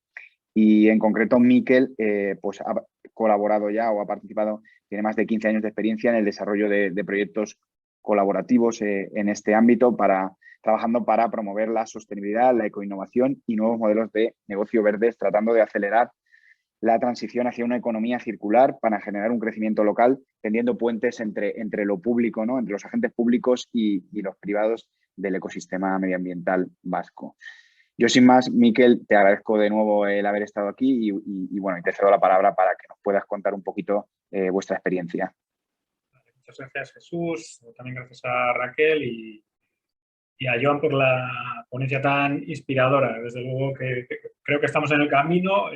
Y en concreto, Mikel pues ha colaborado ya o ha participado, tiene más de 15 años de experiencia en el desarrollo de proyectos colaborativos en este ámbito, trabajando para promover la sostenibilidad, la ecoinnovación y nuevos modelos de negocio verdes, tratando de acelerar la transición hacia una economía circular para generar un crecimiento local, tendiendo puentes entre lo público, ¿no? Entre los agentes públicos y los privados del ecosistema medioambiental vasco. Yo, sin más, Mikel, te agradezco de nuevo el haber estado aquí y bueno, te cedo la palabra para que nos puedas contar un poquito vuestra experiencia. Muchas gracias, Jesús. También gracias a Raquel y a Joan por la ponencia tan inspiradora. Desde luego que creo que estamos en el camino,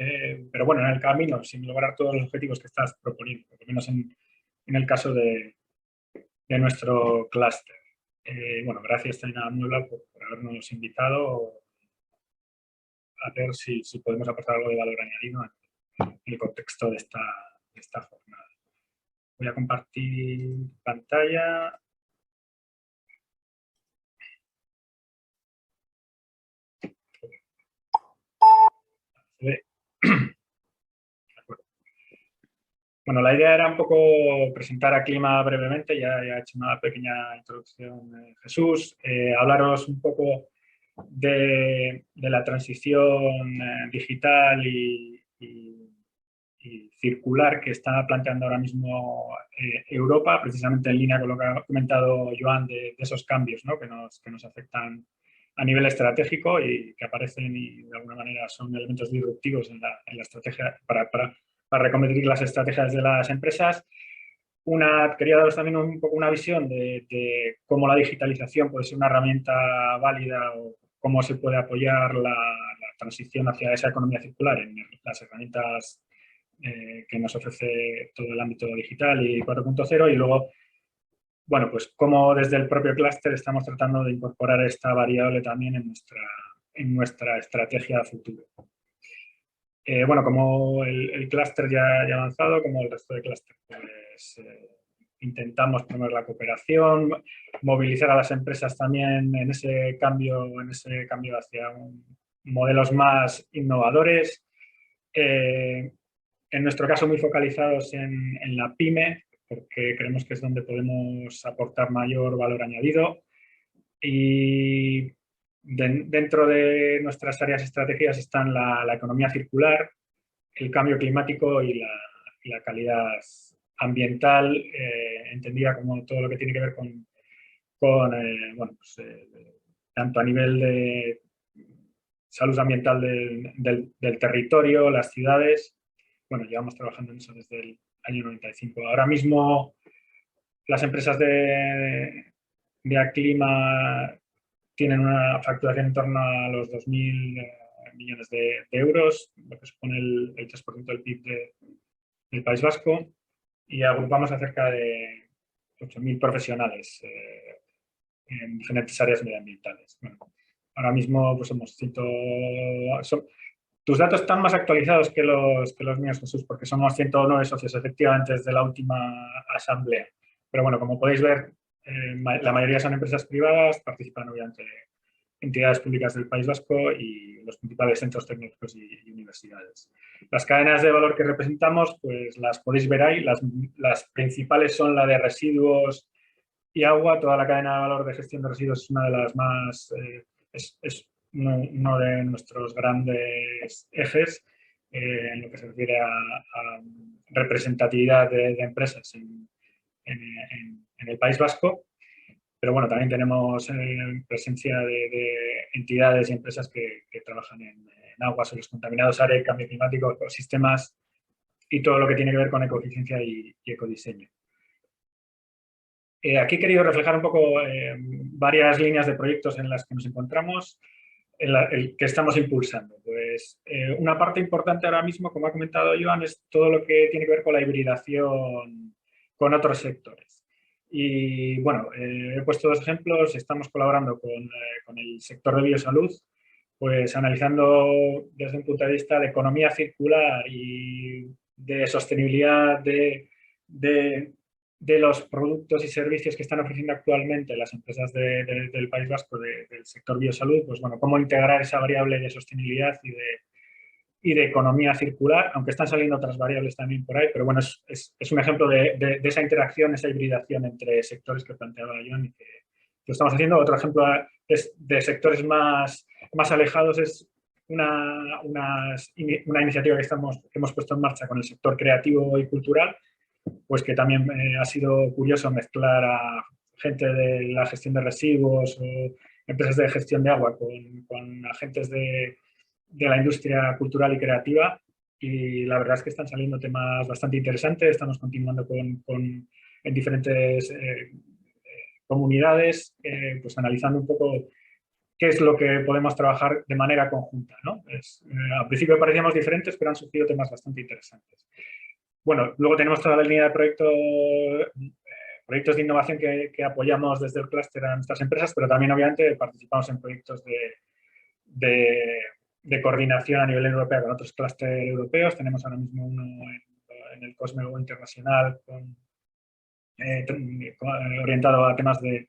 pero bueno, en el camino sin lograr todos los objetivos que estás proponiendo, por lo menos en el caso de nuestro clúster. Bueno, gracias también a Muebla por habernos invitado a ver si podemos aportar algo de valor añadido en el contexto de esta jornada. Voy a compartir pantalla. Bueno, la idea era un poco presentar a Aclima brevemente, ya ha hecho una pequeña introducción Jesús, hablaros un poco de la transición digital y y circular que está planteando ahora mismo Europa, precisamente en línea con lo que ha comentado Joan de esos cambios, ¿no? que nos afectan a nivel estratégico y que aparecen y de alguna manera son elementos disruptivos en la estrategia para reconvertir las estrategias de las empresas. Quería daros también un poco una visión de cómo la digitalización puede ser una herramienta válida o cómo se puede apoyar la transición hacia esa economía circular en las herramientas que nos ofrece todo el ámbito digital y 4.0 y luego, bueno, pues cómo desde el propio clúster estamos tratando de incorporar esta variable también en nuestra estrategia a futuro. Bueno, como el clúster ya ha avanzado, como el resto de clúster, pues intentamos promover la cooperación, movilizar a las empresas también en ese cambio hacia modelos más innovadores. En nuestro caso, muy focalizados en la PYME, porque creemos que es donde podemos aportar mayor valor añadido. Y dentro de nuestras áreas estratégicas están la economía circular, el cambio climático y la calidad ambiental, entendida como todo lo que tiene que ver con bueno, pues, tanto a nivel de salud ambiental del territorio, las ciudades. Bueno, llevamos trabajando en eso desde el año 95. Ahora mismo las empresas de Aclima tienen una facturación en torno a los 2.000 millones de euros, lo que supone el 3% del PIB del País Vasco, y agrupamos a cerca de 8.000 profesionales en diferentes áreas medioambientales. Bueno, ahora mismo pues somos tus datos están más actualizados que los míos, Jesús, porque somos 109 socios efectivamente desde la última asamblea. Pero bueno, como podéis ver, la mayoría son empresas privadas, participan obviamente entidades públicas del País Vasco y los principales centros tecnológicos y universidades. Las cadenas de valor que representamos, pues las podéis ver ahí. Las principales son la de residuos y agua. Toda la cadena de valor de gestión de residuos es una de las más... es uno de nuestros grandes ejes en lo que se refiere a representatividad de empresas en el País Vasco. Pero bueno, también tenemos presencia de entidades y empresas que trabajan en aguas, suelos contaminados, área, cambio climático, ecosistemas y todo lo que tiene que ver con ecoeficiencia y ecodiseño. Aquí he querido reflejar un poco varias líneas de proyectos en las que nos encontramos, que estamos impulsando. Pues una parte importante ahora mismo, como ha comentado Joan, es todo lo que tiene que ver con la hibridación con otros sectores. Y bueno, he puesto dos ejemplos. Estamos colaborando con el sector de biosalud, pues analizando desde un punto de vista de economía circular y de sostenibilidad de los productos y servicios que están ofreciendo actualmente las empresas del País Vasco del sector biosalud, pues bueno, cómo integrar esa variable de sostenibilidad y de economía circular, aunque están saliendo otras variables también por ahí, pero bueno, es un ejemplo de esa interacción, esa hibridación entre sectores que planteaba Joan y que lo estamos haciendo. Otro ejemplo es de sectores más alejados, es una iniciativa que hemos puesto en marcha con el sector creativo y cultural, pues que también ha sido curioso mezclar a gente de la gestión de residuos o empresas de gestión de agua con agentes de la industria cultural y creativa, y la verdad es que están saliendo temas bastante interesantes. Estamos continuando en diferentes comunidades, pues analizando un poco qué es lo que podemos trabajar de manera conjunta, ¿no? Al principio parecíamos diferentes, pero han surgido temas bastante interesantes. Bueno, luego tenemos toda la línea de proyectos de innovación que apoyamos desde el clúster a nuestras empresas, pero también obviamente participamos en proyectos de coordinación a nivel europeo con otros clústeres europeos. Tenemos ahora mismo uno en el COSME Internacional orientado a temas de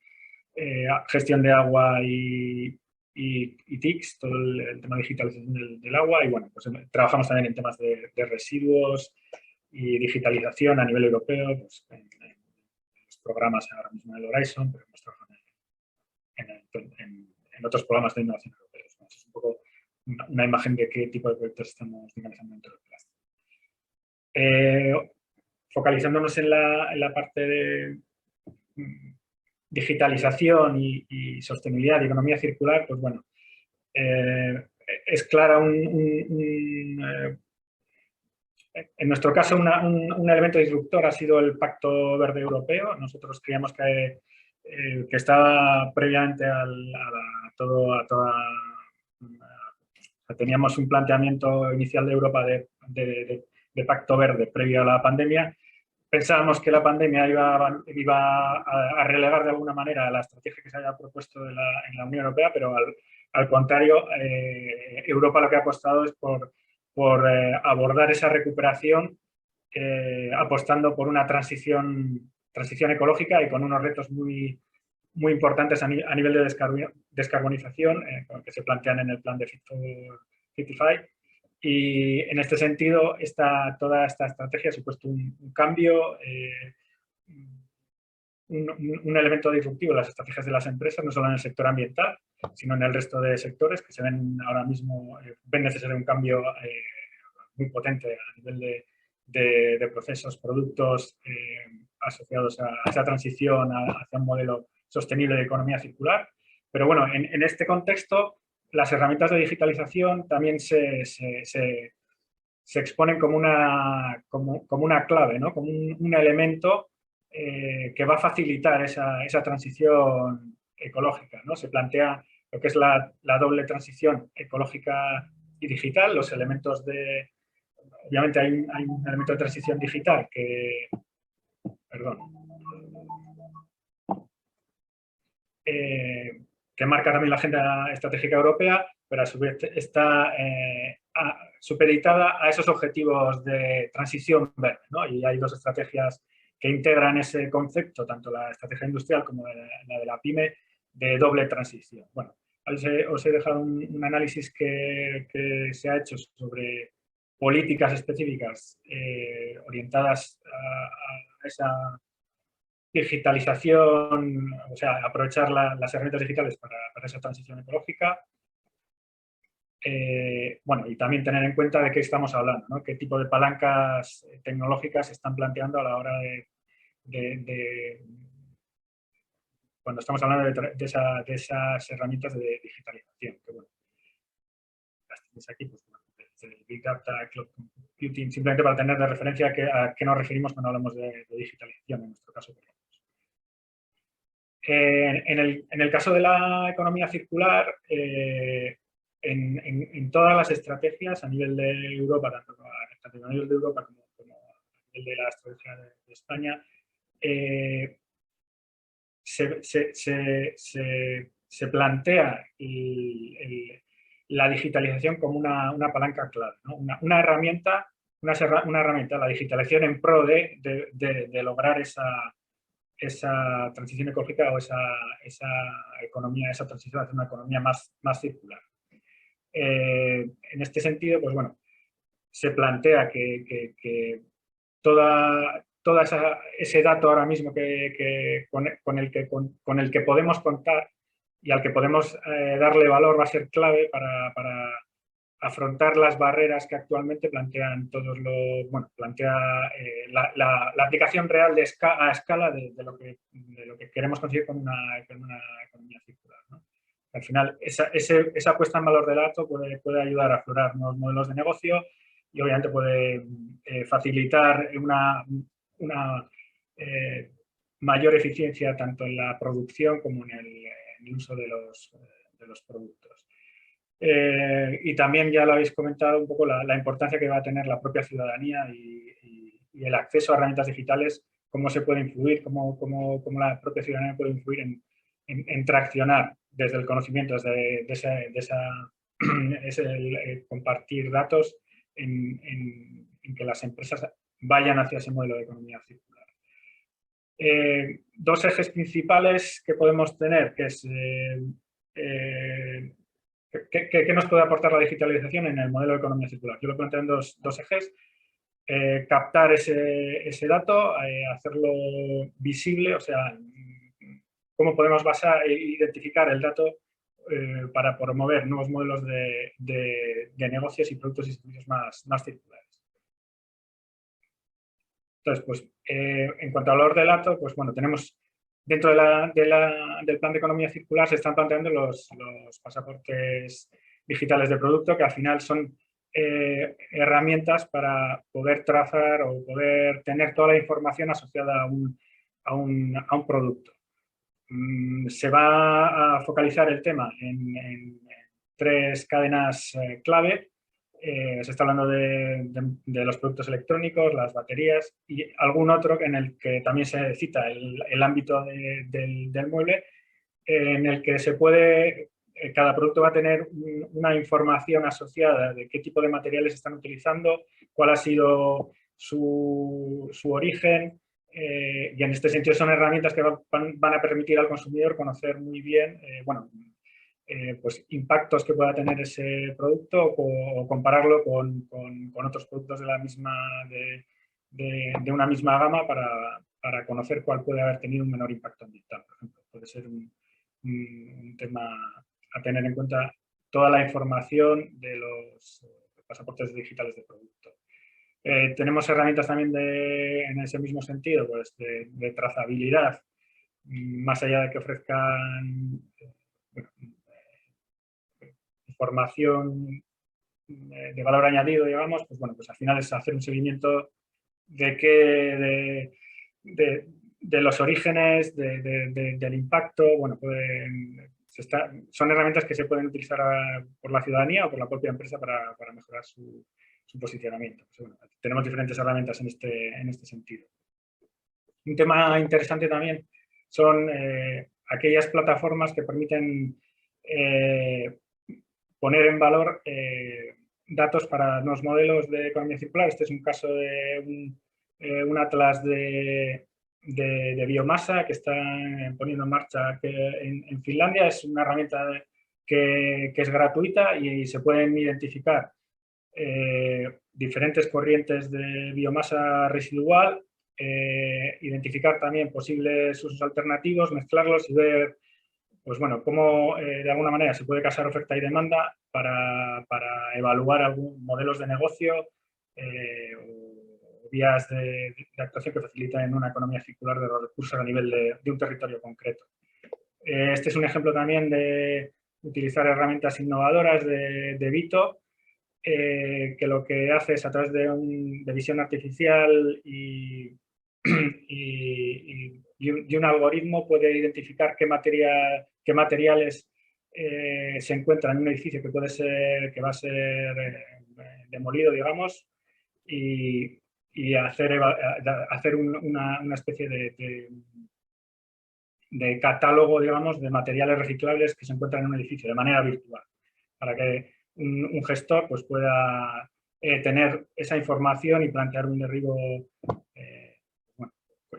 gestión de agua y TICs, todo el tema de digitalización del agua. Y bueno, pues trabajamos también en temas de residuos y digitalización a nivel europeo, pues en los programas ahora mismo en el Horizon, pero hemos trabajado en otros programas de innovación europeos. Es un poco una imagen de qué tipo de proyectos estamos dinamizando dentro del clúster. Focalizándonos en la parte de digitalización y sostenibilidad y economía circular, pues bueno, es clara en nuestro caso un elemento disruptor ha sido el Pacto Verde Europeo. Nosotros creíamos que estaba previamente teníamos un planteamiento inicial de Europa de Pacto Verde previo a la pandemia. Pensábamos que la pandemia iba a relegar de alguna manera la estrategia que se había propuesto en la Unión Europea, pero al contrario, Europa lo que ha apostado es por abordar esa recuperación apostando por una transición ecológica y con unos retos muy importantes a nivel de descarbonización que se plantean en el plan de Fit for 55. Y en este sentido, toda esta estrategia ha supuesto un cambio, un elemento disruptivo en las estrategias de las empresas, no solo en el sector ambiental, sino en el resto de sectores que se ven ahora mismo, ven necesario un cambio muy potente a nivel de procesos, productos asociados a esa transición hacia un modelo sostenible de economía circular. Pero bueno, en este contexto, las herramientas de digitalización también se exponen como una clave, ¿no? Como un elemento que va a facilitar esa transición ecológica, ¿no? Se plantea lo que es la doble transición ecológica y digital, los elementos de... Obviamente hay un elemento de transición digital que... Perdón. Que marca también la agenda estratégica europea, pero a su vez está supeditada a esos objetivos de transición verde, ¿no? Y hay dos estrategias que integran ese concepto, tanto la estrategia industrial como la de la PYME, de doble transición. Bueno, os he dejado un análisis que se ha hecho sobre políticas específicas orientadas a esa digitalización, o sea, aprovechar las herramientas digitales para esa transición ecológica. Bueno, y también tener en cuenta de qué estamos hablando, ¿no? Qué tipo de palancas tecnológicas se están planteando a la hora cuando estamos hablando de esas herramientas de digitalización. Que bueno, las tenéis aquí, pues, el Big Data, Cloud Computing, simplemente para tener de referencia a qué nos referimos cuando hablamos de digitalización, en nuestro caso. En el caso de la economía circular, en todas las estrategias a nivel de Europa, tanto a nivel de Europa como a nivel de la estrategia de España, se plantea la digitalización como una palanca clave, ¿no? Una herramienta, la digitalización en pro de lograr esa transición ecológica o esa economía, esa transición hacia una economía más circular. En este sentido, pues bueno, se plantea que todo ese dato ahora mismo con el que podemos contar y al que podemos darle valor va a ser clave para afrontar las barreras que actualmente plantean la aplicación real a escala de lo que queremos conseguir con una economía circular, ¿no? Al final, esa puesta en valor del dato puede ayudar a aflorar nuevos modelos de negocio y obviamente puede facilitar una mayor eficiencia tanto en la producción como en el uso de los productos. Y también ya lo habéis comentado un poco la importancia que va a tener la propia ciudadanía y el acceso a herramientas digitales, cómo se puede influir, cómo la propia ciudadanía puede influir en traccionar desde el conocimiento, desde ese compartir datos en que las empresas vayan hacia ese modelo de economía circular. Dos ejes principales que podemos tener, que es ¿qué nos puede aportar la digitalización en el modelo de economía circular? Yo lo planteo en dos ejes. Captar ese dato, hacerlo visible, o sea, cómo podemos identificar el dato para promover nuevos modelos de negocios y productos y servicios más circulares. Entonces, pues, en cuanto al valor del dato, pues bueno, tenemos dentro del plan de economía circular se están planteando los pasaportes digitales de producto, que al final son herramientas para poder trazar o poder tener toda la información asociada a un producto. Se va a focalizar el tema en 3 cadenas clave. Se está hablando de los productos electrónicos, las baterías y algún otro en el que también se cita el ámbito del mueble, en el que se puede, cada producto va a tener una información asociada de qué tipo de materiales están utilizando, cuál ha sido su origen, y en este sentido son herramientas que van a permitir al consumidor conocer muy bien, pues impactos que pueda tener ese producto o compararlo con otros productos de la misma, de una misma gama para conocer cuál puede haber tenido un menor impacto ambiental, por ejemplo. Puede ser un tema a tener en cuenta, toda la información de los pasaportes digitales de producto. Tenemos herramientas también en ese mismo sentido, pues de trazabilidad, más allá de que ofrezcan información de valor añadido, digamos, pues bueno, pues al final es hacer un seguimiento de los orígenes, del impacto. Bueno, son herramientas que se pueden utilizar por la ciudadanía o por la propia empresa para mejorar su posicionamiento. Pues bueno, tenemos diferentes herramientas en este sentido. Un tema interesante también son aquellas plataformas que permiten poner en valor datos para nuevos modelos de economía circular. Este es un caso de un atlas de biomasa que están poniendo en marcha en Finlandia. Es una herramienta que es gratuita y se pueden identificar diferentes corrientes de biomasa residual, identificar también posibles usos alternativos, mezclarlos y ver, pues bueno, cómo de alguna manera se puede casar oferta y demanda para evaluar modelos de negocio o vías de actuación que faciliten una economía circular de los recursos a nivel de un territorio concreto. Este es un ejemplo también de utilizar herramientas innovadoras de Vito, que lo que hace es, a través de visión artificial y un algoritmo, puede identificar qué materiales se encuentran en un edificio que va a ser demolido, digamos, y hacer una especie de catálogo, digamos, de materiales reciclables que se encuentran en un edificio de manera virtual, para que un gestor pues, pueda tener esa información y plantear un derribo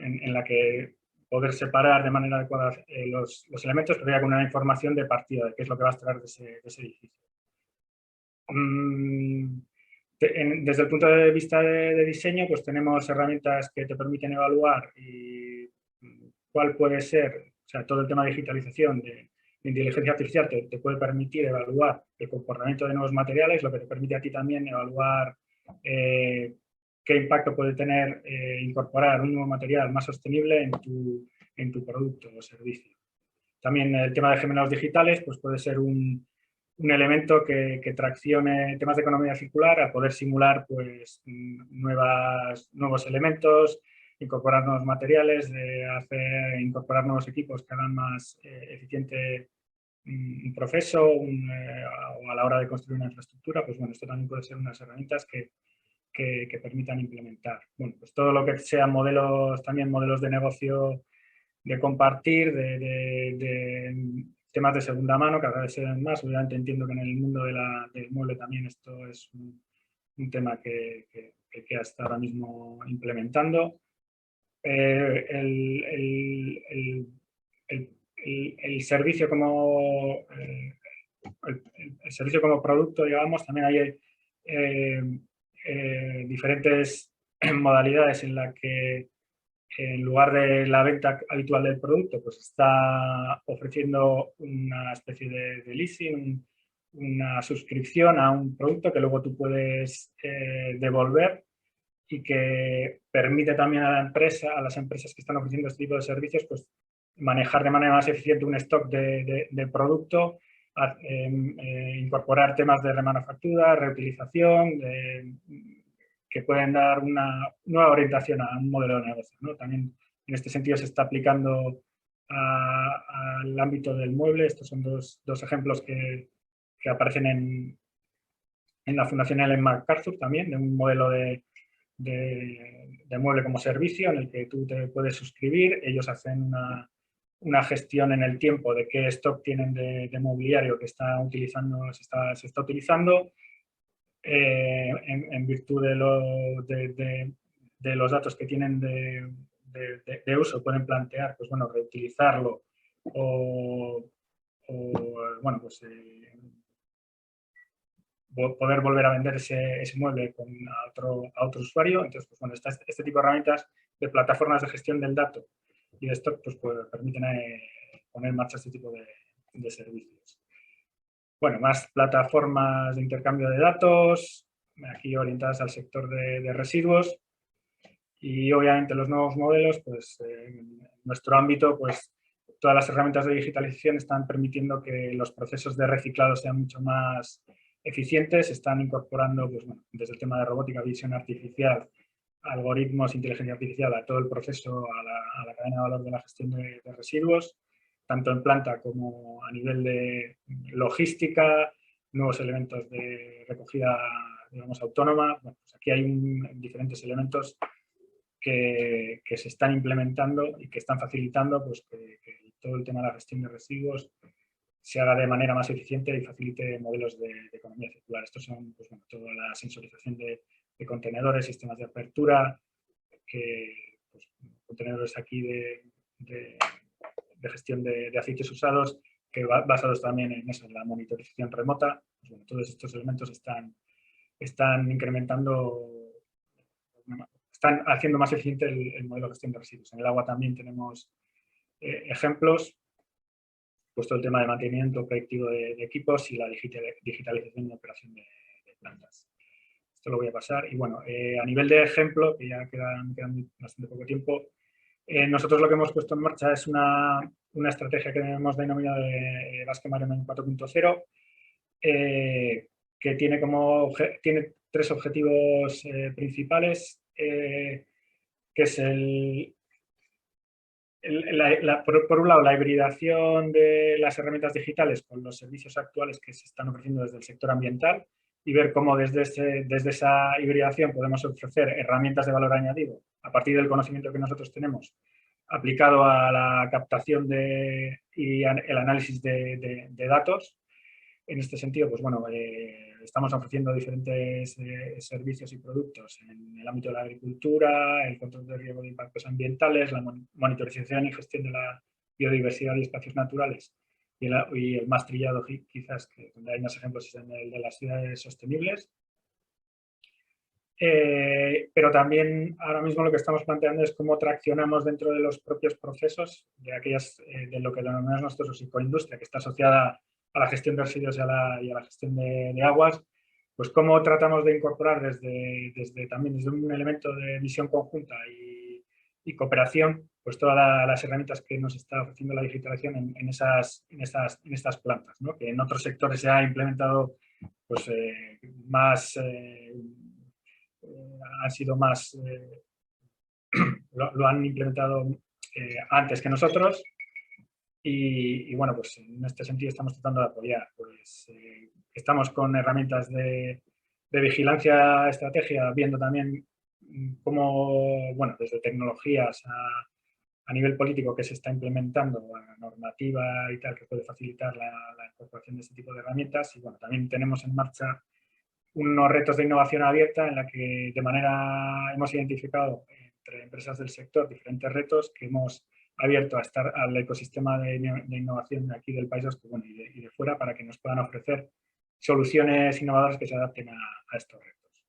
en la que poder separar de manera adecuada los elementos, pero ya con una información de partida de qué es lo que va a extraer de ese edificio. Desde el punto de vista de diseño, pues tenemos herramientas que te permiten evaluar y cuál puede ser, o sea, todo el tema de digitalización de inteligencia artificial te puede permitir evaluar el comportamiento de nuevos materiales, lo que te permite a ti también evaluar qué impacto puede tener incorporar un nuevo material más sostenible en tu producto o servicio. También el tema de gemelos digitales, pues puede ser un elemento que traccione temas de economía circular a poder simular pues, nuevos elementos, incorporar nuevos materiales, incorporar nuevos equipos que hagan más eficiente un proceso o a la hora de construir una infraestructura. Pues bueno, esto también puede ser unas herramientas que permitan implementar. Bueno, pues todo lo que sea también modelos de negocio de compartir, de temas de segunda mano, cada vez se ven más. Obviamente entiendo que en el mundo del mueble también esto es un tema que está ahora mismo implementando. El servicio como el servicio como producto, digamos, también hay diferentes modalidades en la que en lugar de la venta habitual del producto, pues está ofreciendo una especie de leasing, una suscripción a un producto que luego tú puedes devolver y que permite también a las empresas que están ofreciendo este tipo de servicios, pues manejar de manera más eficiente un stock de producto, incorporar temas de remanufactura, reutilización, que pueden dar una nueva orientación a un modelo de negocio, ¿no? También en este sentido se está aplicando al ámbito del mueble. Estos son dos ejemplos que aparecen en la Fundación Ellen MacArthur también, de un modelo de mueble como servicio en el que tú te puedes suscribir. Ellos hacen una gestión en el tiempo de qué stock tienen de mobiliario que está utilizando, se está utilizando. En virtud de los datos que tienen de uso, pueden plantear, pues bueno, reutilizarlo o bueno, pues poder volver a vender ese mueble a otro usuario. Entonces, pues bueno, este tipo de herramientas de plataformas de gestión del dato y de stock pues permiten poner en marcha este tipo de servicios. Bueno, más plataformas de intercambio de datos, aquí orientadas al sector de residuos, y obviamente los nuevos modelos, pues en nuestro ámbito, pues todas las herramientas de digitalización están permitiendo que los procesos de reciclado sean mucho más eficientes. Están incorporando, pues, bueno, desde el tema de robótica, visión artificial, algoritmos, inteligencia artificial a todo el proceso, a la cadena de valor de la gestión de residuos, tanto en planta como a nivel de logística, nuevos elementos de recogida, digamos, autónoma. Bueno, pues aquí hay diferentes elementos que se están implementando y que están facilitando, pues, que todo el tema de la gestión de residuos se haga de manera más eficiente y facilite modelos de economía circular. Estos son, pues, bueno, toda la sensorización de contenedores, sistemas de apertura, pues, contenedores aquí de gestión de aceites usados, que basados también en eso, en la monitorización remota. Pues, bueno, todos estos elementos están incrementando, están haciendo más eficiente el modelo de gestión de residuos. En el agua también tenemos ejemplos, pues todo el tema de mantenimiento predictivo de equipos y la digitalización de operación de plantas. Esto lo voy a pasar. Y bueno, a nivel de ejemplo, que ya queda bastante poco tiempo, nosotros lo que hemos puesto en marcha es una estrategia que hemos denominado de Basque Maritime 4.0, que tiene tres objetivos principales, que es por un lado, la hibridación de las herramientas digitales con los servicios actuales que se están ofreciendo desde el sector ambiental, y ver cómo desde esa hibridación podemos ofrecer herramientas de valor añadido a partir del conocimiento que nosotros tenemos, aplicado a la captación y el análisis de datos. En este sentido, pues bueno, estamos ofreciendo diferentes servicios y productos en el ámbito de la agricultura, el control de riesgo de impactos ambientales, la monitorización y gestión de la biodiversidad y espacios naturales, y el más trillado quizás, donde hay más ejemplos, es en el de las ciudades sostenibles. Pero también ahora mismo lo que estamos planteando es cómo traccionamos dentro de los propios procesos de lo que denominamos nosotros ecoindustria, que está asociada a la gestión de residuos y a la gestión de aguas, pues cómo tratamos de incorporar también desde un elemento de visión conjunta y cooperación, pues todas las herramientas que nos está ofreciendo la digitalización en estas plantas, ¿no? Que en otros sectores se ha implementado, pues han sido más, lo han implementado antes que nosotros, y bueno, pues en este sentido estamos tratando de apoyar. Pues estamos con herramientas de vigilancia, estrategia, viendo también cómo, bueno, desde tecnologías a nivel político que se está implementando, a normativa y tal, que puede facilitar la incorporación de este tipo de herramientas. Y bueno, también tenemos en marcha unos retos de innovación abierta en la que de manera hemos identificado entre empresas del sector diferentes retos que hemos abierto al ecosistema de innovación de aquí del País Vasco, bueno, y de fuera, para que nos puedan ofrecer soluciones innovadoras que se adapten a estos retos.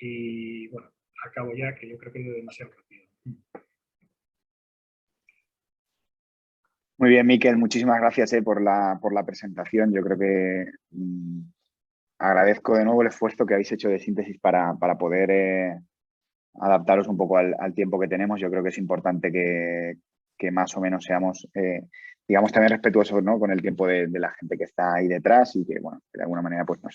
Y bueno, acabo ya, que yo creo que he ido demasiado rápido. Muy bien, Miquel, muchísimas gracias por la presentación. Yo creo que agradezco de nuevo el esfuerzo que habéis hecho de síntesis para poder adaptaros un poco al tiempo que tenemos. Yo creo que es importante que más o menos seamos, digamos, también respetuosos, ¿no?, con el tiempo de la gente que está ahí detrás y que, bueno, que de alguna manera pues no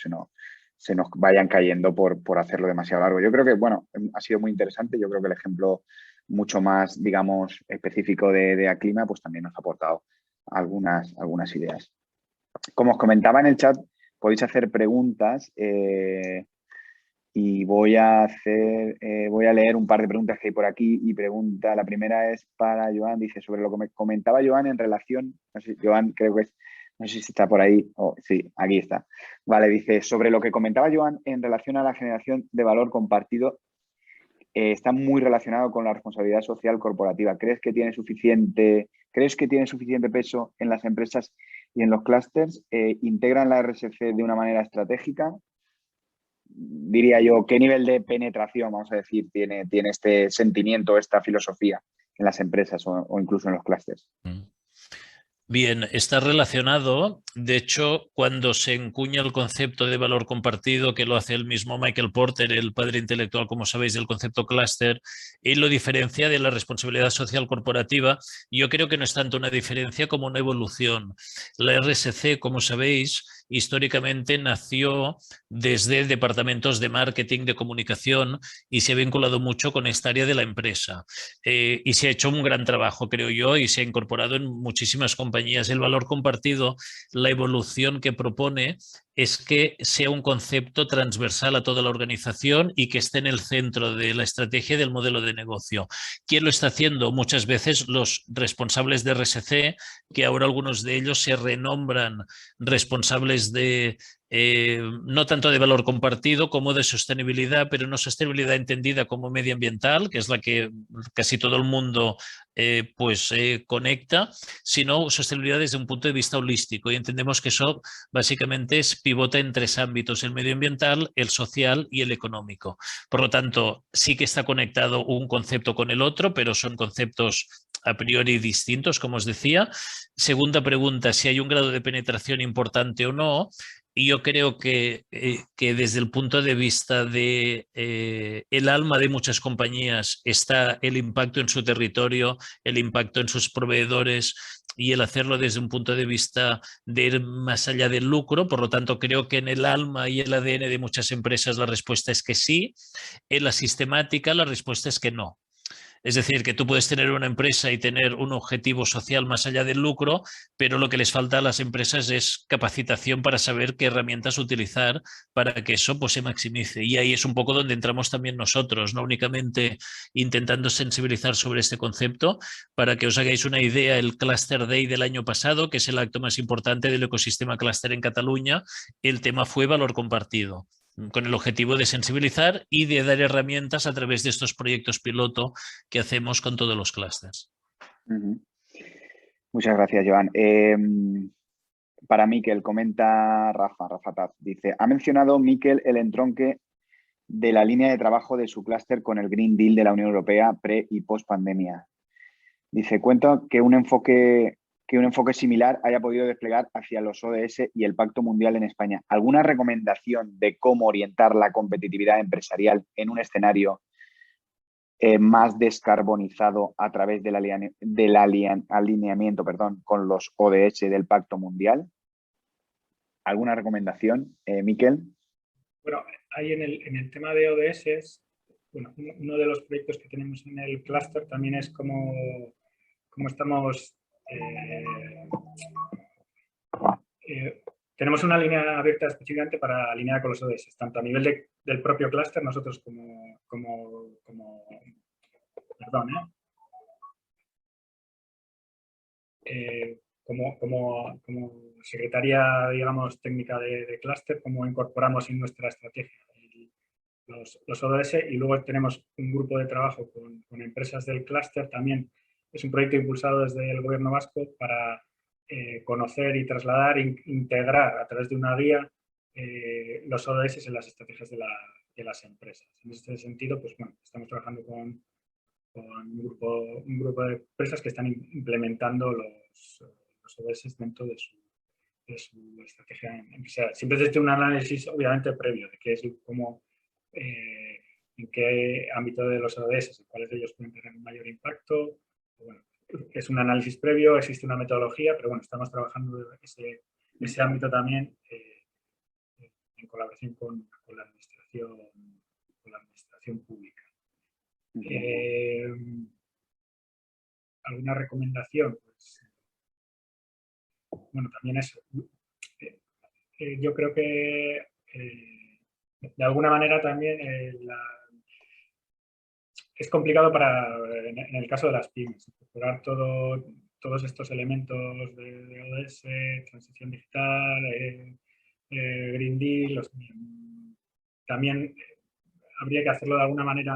se nos vayan cayendo por hacerlo demasiado largo. Yo creo que, bueno, ha sido muy interesante. Yo creo que el ejemplo mucho más, digamos, específico de Aclima pues también nos ha aportado algunas ideas. Como os comentaba en el chat, podéis hacer preguntas y voy a leer un par de preguntas que hay por aquí. Y la primera es para Joan, dice, sobre lo que me comentaba Joan en relación, no sé, Joan creo que es, no sé si está por ahí, sí, aquí está. Vale, dice, sobre lo que comentaba Joan en relación a la generación de valor compartido, está muy relacionado con la responsabilidad social corporativa. ¿Crees que tiene suficiente peso en las empresas y en los clústeres? ¿Integran la RSC de una manera estratégica? Diría yo, ¿qué nivel de penetración, vamos a decir, tiene este sentimiento, esta filosofía en las empresas o incluso en los clústeres? Bien, está relacionado. De hecho, cuando se encuña el concepto de valor compartido, que lo hace el mismo Michael Porter, el padre intelectual, como sabéis, del concepto clúster, y lo diferencia de la responsabilidad social corporativa, yo creo que no es tanto una diferencia como una evolución. La RSC, como sabéis, históricamente nació desde departamentos de marketing, de comunicación, y se ha vinculado mucho con esta área de la empresa. Y se ha hecho un gran trabajo, creo yo, y se ha incorporado en muchísimas compañías. El valor compartido, la evolución que propone es que sea un concepto transversal a toda la organización y que esté en el centro de la estrategia del modelo de negocio. ¿Quién lo está haciendo? Muchas veces los responsables de RSC, que ahora algunos de ellos se renombran responsables de no tanto de valor compartido como de sostenibilidad, pero no sostenibilidad entendida como medioambiental, que es la que casi todo el mundo conecta, sino sostenibilidad desde un punto de vista holístico. Y entendemos que eso básicamente pivota en tres ámbitos: el medioambiental, el social y el económico. Por lo tanto, sí que está conectado un concepto con el otro, pero son conceptos a priori distintos, como os decía. Segunda pregunta, si hay un grado de penetración importante o no. Y yo creo que desde el punto de vista de el alma de muchas compañías está el impacto en su territorio, el impacto en sus proveedores y el hacerlo desde un punto de vista de ir más allá del lucro. Por lo tanto, creo que en el alma y el ADN de muchas empresas la respuesta es que sí. En la sistemática la respuesta es que no. Es decir, que tú puedes tener una empresa y tener un objetivo social más allá del lucro, pero lo que les falta a las empresas es capacitación para saber qué herramientas utilizar para que eso pues, se maximice. Y ahí es un poco donde entramos también nosotros, no únicamente intentando sensibilizar sobre este concepto. Para que os hagáis una idea, el Cluster Day del año pasado, que es el acto más importante del ecosistema clúster en Cataluña, el tema fue valor compartido, con el objetivo de sensibilizar y de dar herramientas a través de estos proyectos piloto que hacemos con todos los clústeres. Muchas gracias, Joan. Para Miquel, comenta Rafa Taz, dice, ha mencionado Miquel el entronque de la línea de trabajo de su clúster con el Green Deal de la Unión Europea pre y post pandemia. Dice, cuenta que un enfoque similar haya podido desplegar hacia los ODS y el Pacto Mundial en España. ¿Alguna recomendación de cómo orientar la competitividad empresarial en un escenario más descarbonizado a través del alineamiento con los ODS del Pacto Mundial? ¿Alguna recomendación, Miquel? Bueno, ahí en el tema de ODS, bueno, uno de los proyectos que tenemos en el clúster también es cómo estamos... tenemos una línea abierta específicamente para alinear con los ODS, tanto a nivel del propio clúster, nosotros como secretaría, digamos, técnica de clúster, cómo incorporamos en nuestra estrategia los ODS, y luego tenemos un grupo de trabajo con empresas del clúster. También es un proyecto impulsado desde el Gobierno vasco para conocer y trasladar e integrar a través de una guía los ODS en las estrategias de las empresas. En este sentido, pues bueno, estamos trabajando con un grupo de empresas que están implementando los ODS dentro de su estrategia empresarial. Siempre desde un análisis, obviamente, previo de qué es cómo en qué ámbito de los ODS, cuáles de ellos pueden tener un mayor impacto. Bueno, es un análisis previo, existe una metodología, pero bueno, estamos trabajando ese ámbito también en colaboración con la administración pública. ¿Alguna recomendación? Pues, bueno, también eso. Yo creo que de alguna manera también es complicado en el caso de las pymes, incorporar todos estos elementos de ODS, transición digital, Green Deal, también habría que hacerlo de alguna manera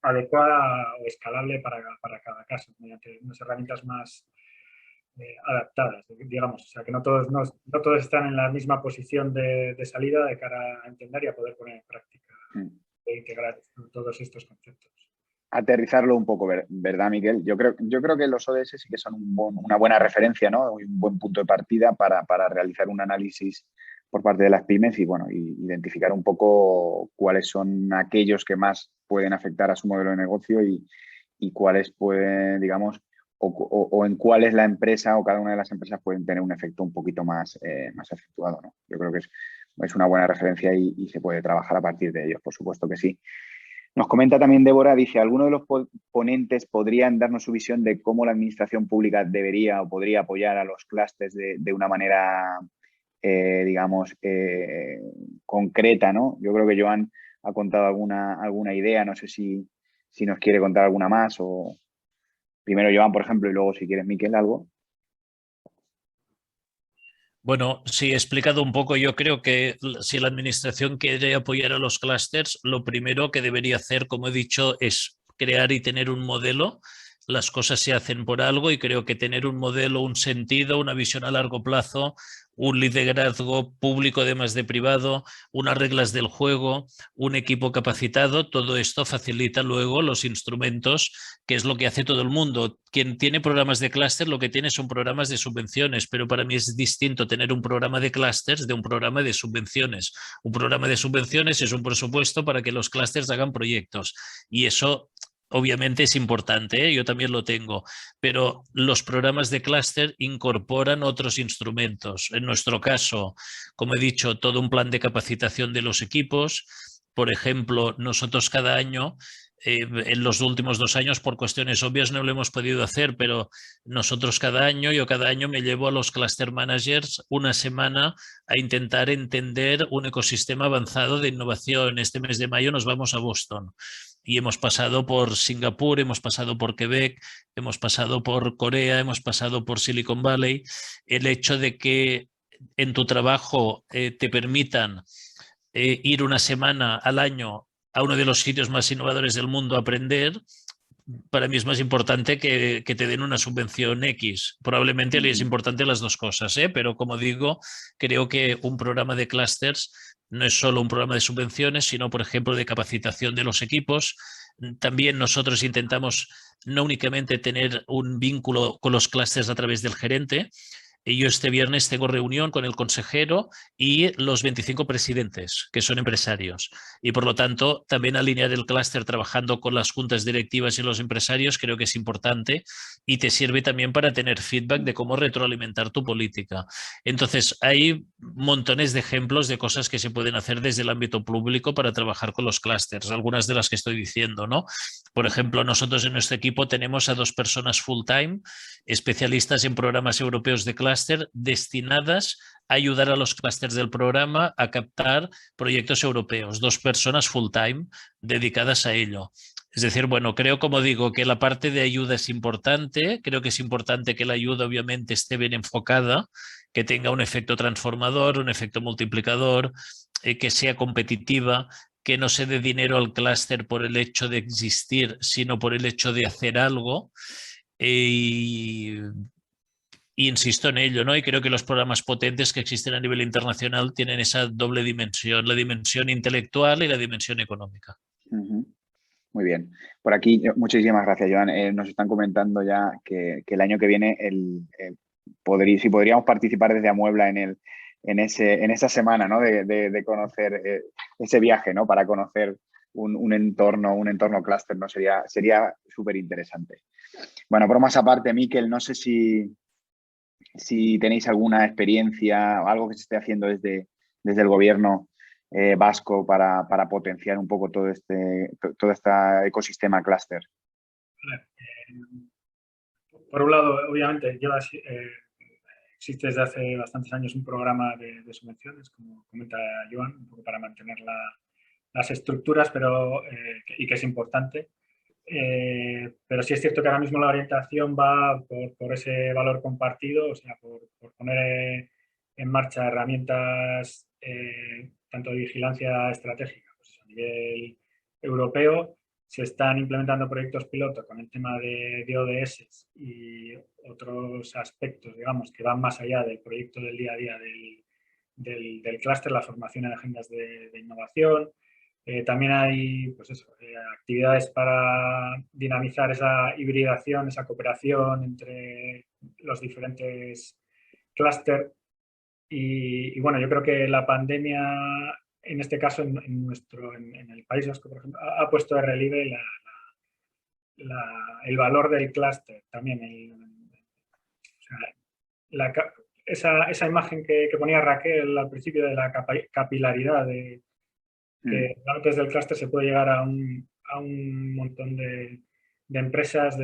adecuada o escalable para cada caso, mediante unas herramientas más adaptadas, digamos. O sea, que no todos están en la misma posición de salida de cara a entender y a poder poner en práctica e integrar todos estos conceptos. Aterrizarlo un poco, ¿verdad, Miguel? Yo creo que los ODS sí que son una buena referencia, ¿no? Un buen punto de partida para realizar un análisis por parte de las pymes y, bueno, identificar un poco cuáles son aquellos que más pueden afectar a su modelo de negocio y cuáles pueden, digamos, o en cuáles la empresa o cada una de las empresas pueden tener un efecto un poquito más efectuado, ¿no? Yo creo que es una buena referencia y se puede trabajar a partir de ellos, por supuesto que sí. Nos comenta también Débora, dice, ¿alguno de los ponentes podrían darnos su visión de cómo la administración pública debería o podría apoyar a los clústeres de una manera, digamos, concreta, ¿no? Yo creo que Joan ha contado alguna idea, no sé si nos quiere contar alguna más o primero Joan, por ejemplo, y luego si quieres Miquel algo. Bueno, sí, he explicado un poco. Yo creo que si la administración quiere apoyar a los clústeres, lo primero que debería hacer, como he dicho, es crear y tener un modelo. Las cosas se hacen por algo y creo que tener un modelo, un sentido, una visión a largo plazo, un liderazgo público además de privado, unas reglas del juego, un equipo capacitado, todo esto facilita luego los instrumentos, que es lo que hace todo el mundo. Quien tiene programas de clúster lo que tiene son programas de subvenciones, pero para mí es distinto tener un programa de clústeres de un programa de subvenciones. Un programa de subvenciones es un presupuesto para que los clústeres hagan proyectos y eso obviamente es importante, ¿eh? Yo también lo tengo, pero los programas de clúster incorporan otros instrumentos. En nuestro caso, como he dicho, todo un plan de capacitación de los equipos. Por ejemplo, nosotros cada año, en los últimos 2 años, por cuestiones obvias, no lo hemos podido hacer, pero nosotros cada año me llevo a los cluster managers una semana a intentar entender un ecosistema avanzado de innovación. Este mes de mayo nos vamos a Boston. Y hemos pasado por Singapur, hemos pasado por Quebec, hemos pasado por Corea, hemos pasado por Silicon Valley. El hecho de que en tu trabajo te permitan ir una semana al año a uno de los sitios más innovadores del mundo a aprender, para mí es más importante que te den una subvención X. Probablemente es importante las dos cosas, pero como digo, creo que un programa de clústeres no es solo un programa de subvenciones, sino, por ejemplo, de capacitación de los equipos. También nosotros intentamos no únicamente tener un vínculo con los clústeres a través del gerente. Yo este viernes tengo reunión con el consejero y los 25 presidentes, que son empresarios. Y por lo tanto, también alinear el clúster trabajando con las juntas directivas y los empresarios creo que es importante y te sirve también para tener feedback de cómo retroalimentar tu política. Entonces, hay montones de ejemplos de cosas que se pueden hacer desde el ámbito público para trabajar con los clústeres, algunas de las que estoy diciendo, ¿no? Por ejemplo, nosotros en nuestro equipo tenemos a 2 personas full-time, especialistas en programas europeos de clúster, destinadas a ayudar a los clústeres del programa a captar proyectos europeos. 2 personas full-time dedicadas a ello. Es decir, bueno, creo, como digo, que la parte de ayuda es importante. Creo que es importante que la ayuda obviamente esté bien enfocada, que tenga un efecto transformador, un efecto multiplicador, que sea competitiva, que no se dé dinero al clúster por el hecho de existir, sino por el hecho de hacer algo. Y insisto en ello, ¿no? Y creo que los programas potentes que existen a nivel internacional tienen esa doble dimensión, la dimensión intelectual y la dimensión económica. Muy bien. Por aquí, muchísimas gracias, Joan. Nos están comentando ya que el año que viene si podríamos participar desde Amuebla en esa semana, ¿no? de conocer ese viaje, ¿no? Para conocer un entorno clúster, ¿no? Sería súper interesante. Bueno, bromas aparte, Miquel, no sé si tenéis alguna experiencia o algo que se esté haciendo desde el gobierno vasco para potenciar un poco todo este ecosistema clúster. Por un lado, obviamente, existe desde hace bastantes años un programa de subvenciones, como comenta Joan, un poco para mantener las estructuras, y que es importante. Pero sí es cierto que ahora mismo la orientación va por ese valor compartido, o sea, por poner en marcha herramientas tanto de vigilancia estratégica, pues a nivel europeo. Se están implementando proyectos piloto con el tema de ODS y otros aspectos, digamos, que van más allá del proyecto del día a día del clúster, la formación en agendas de innovación. También hay pues eso, actividades para dinamizar esa hibridación, esa cooperación entre los diferentes clústeres. Y bueno, yo creo que la pandemia, en este caso, en el País Vasco, por ejemplo, ha puesto de relieve el valor del clúster también. O sea, esa imagen que ponía Raquel al principio de la capilaridad, que desde el clúster se puede llegar a un montón de empresas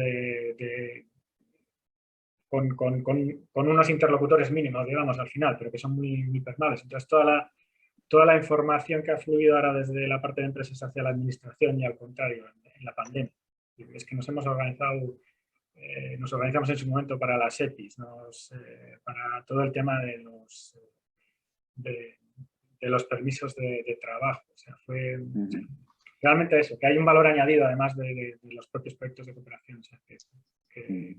con unos interlocutores mínimos, digamos, al final, pero que son muy personales. Entonces, toda la información que ha fluido ahora desde la parte de empresas hacia la administración y al contrario, en la pandemia. Es que nos organizamos en su momento para las EPIs, para todo el tema de los permisos de trabajo. O sea, fue realmente eso, que hay un valor añadido además de los propios proyectos de cooperación. O sea, que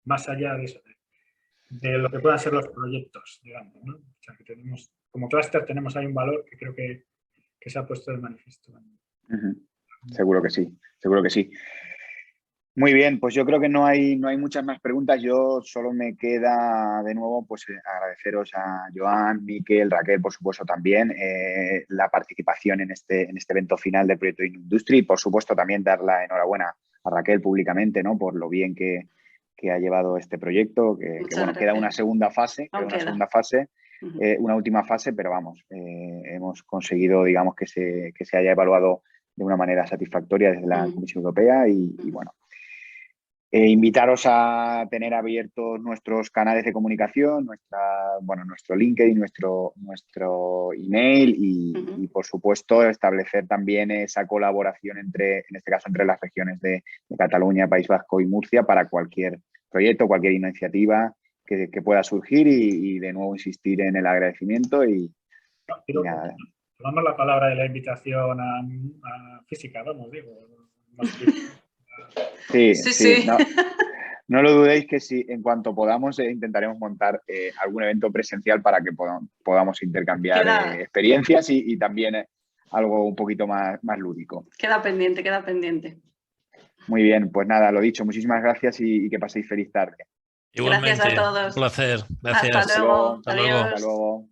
más allá de eso, de lo que puedan ser los proyectos, digamos, ¿no? O sea, que como clúster tenemos ahí un valor que creo que se ha puesto de manifiesto. Seguro que sí, seguro que sí. Muy bien, pues yo creo que no hay muchas más preguntas. Yo solo me queda de nuevo pues agradeceros a Joan, Miquel, Raquel, por supuesto también la participación en este evento final del proyecto Industry y por supuesto también dar la enhorabuena a Raquel públicamente, ¿no? Por lo bien que ha llevado este proyecto, que bueno, queda una segunda fase, una última fase, pero vamos, hemos conseguido, digamos, que se haya evaluado de una manera satisfactoria desde la Comisión Europea y bueno, invitaros a tener abiertos nuestros canales de comunicación, nuestro LinkedIn, nuestro email y por supuesto establecer también esa colaboración en este caso entre las regiones de Cataluña, País Vasco y Murcia para cualquier proyecto, cualquier iniciativa que pueda surgir y de nuevo insistir en el agradecimiento y nada. Tomamos la palabra de la invitación a física, vamos, digo. Sí. No lo dudéis que si en cuanto podamos intentaremos montar algún evento presencial para que podamos intercambiar experiencias y también algo un poquito más lúdico. Queda pendiente. Muy bien, pues nada, lo dicho, muchísimas gracias y que paséis feliz tarde. Igualmente, gracias a todos. Un placer. Gracias. Hasta luego. Hasta luego.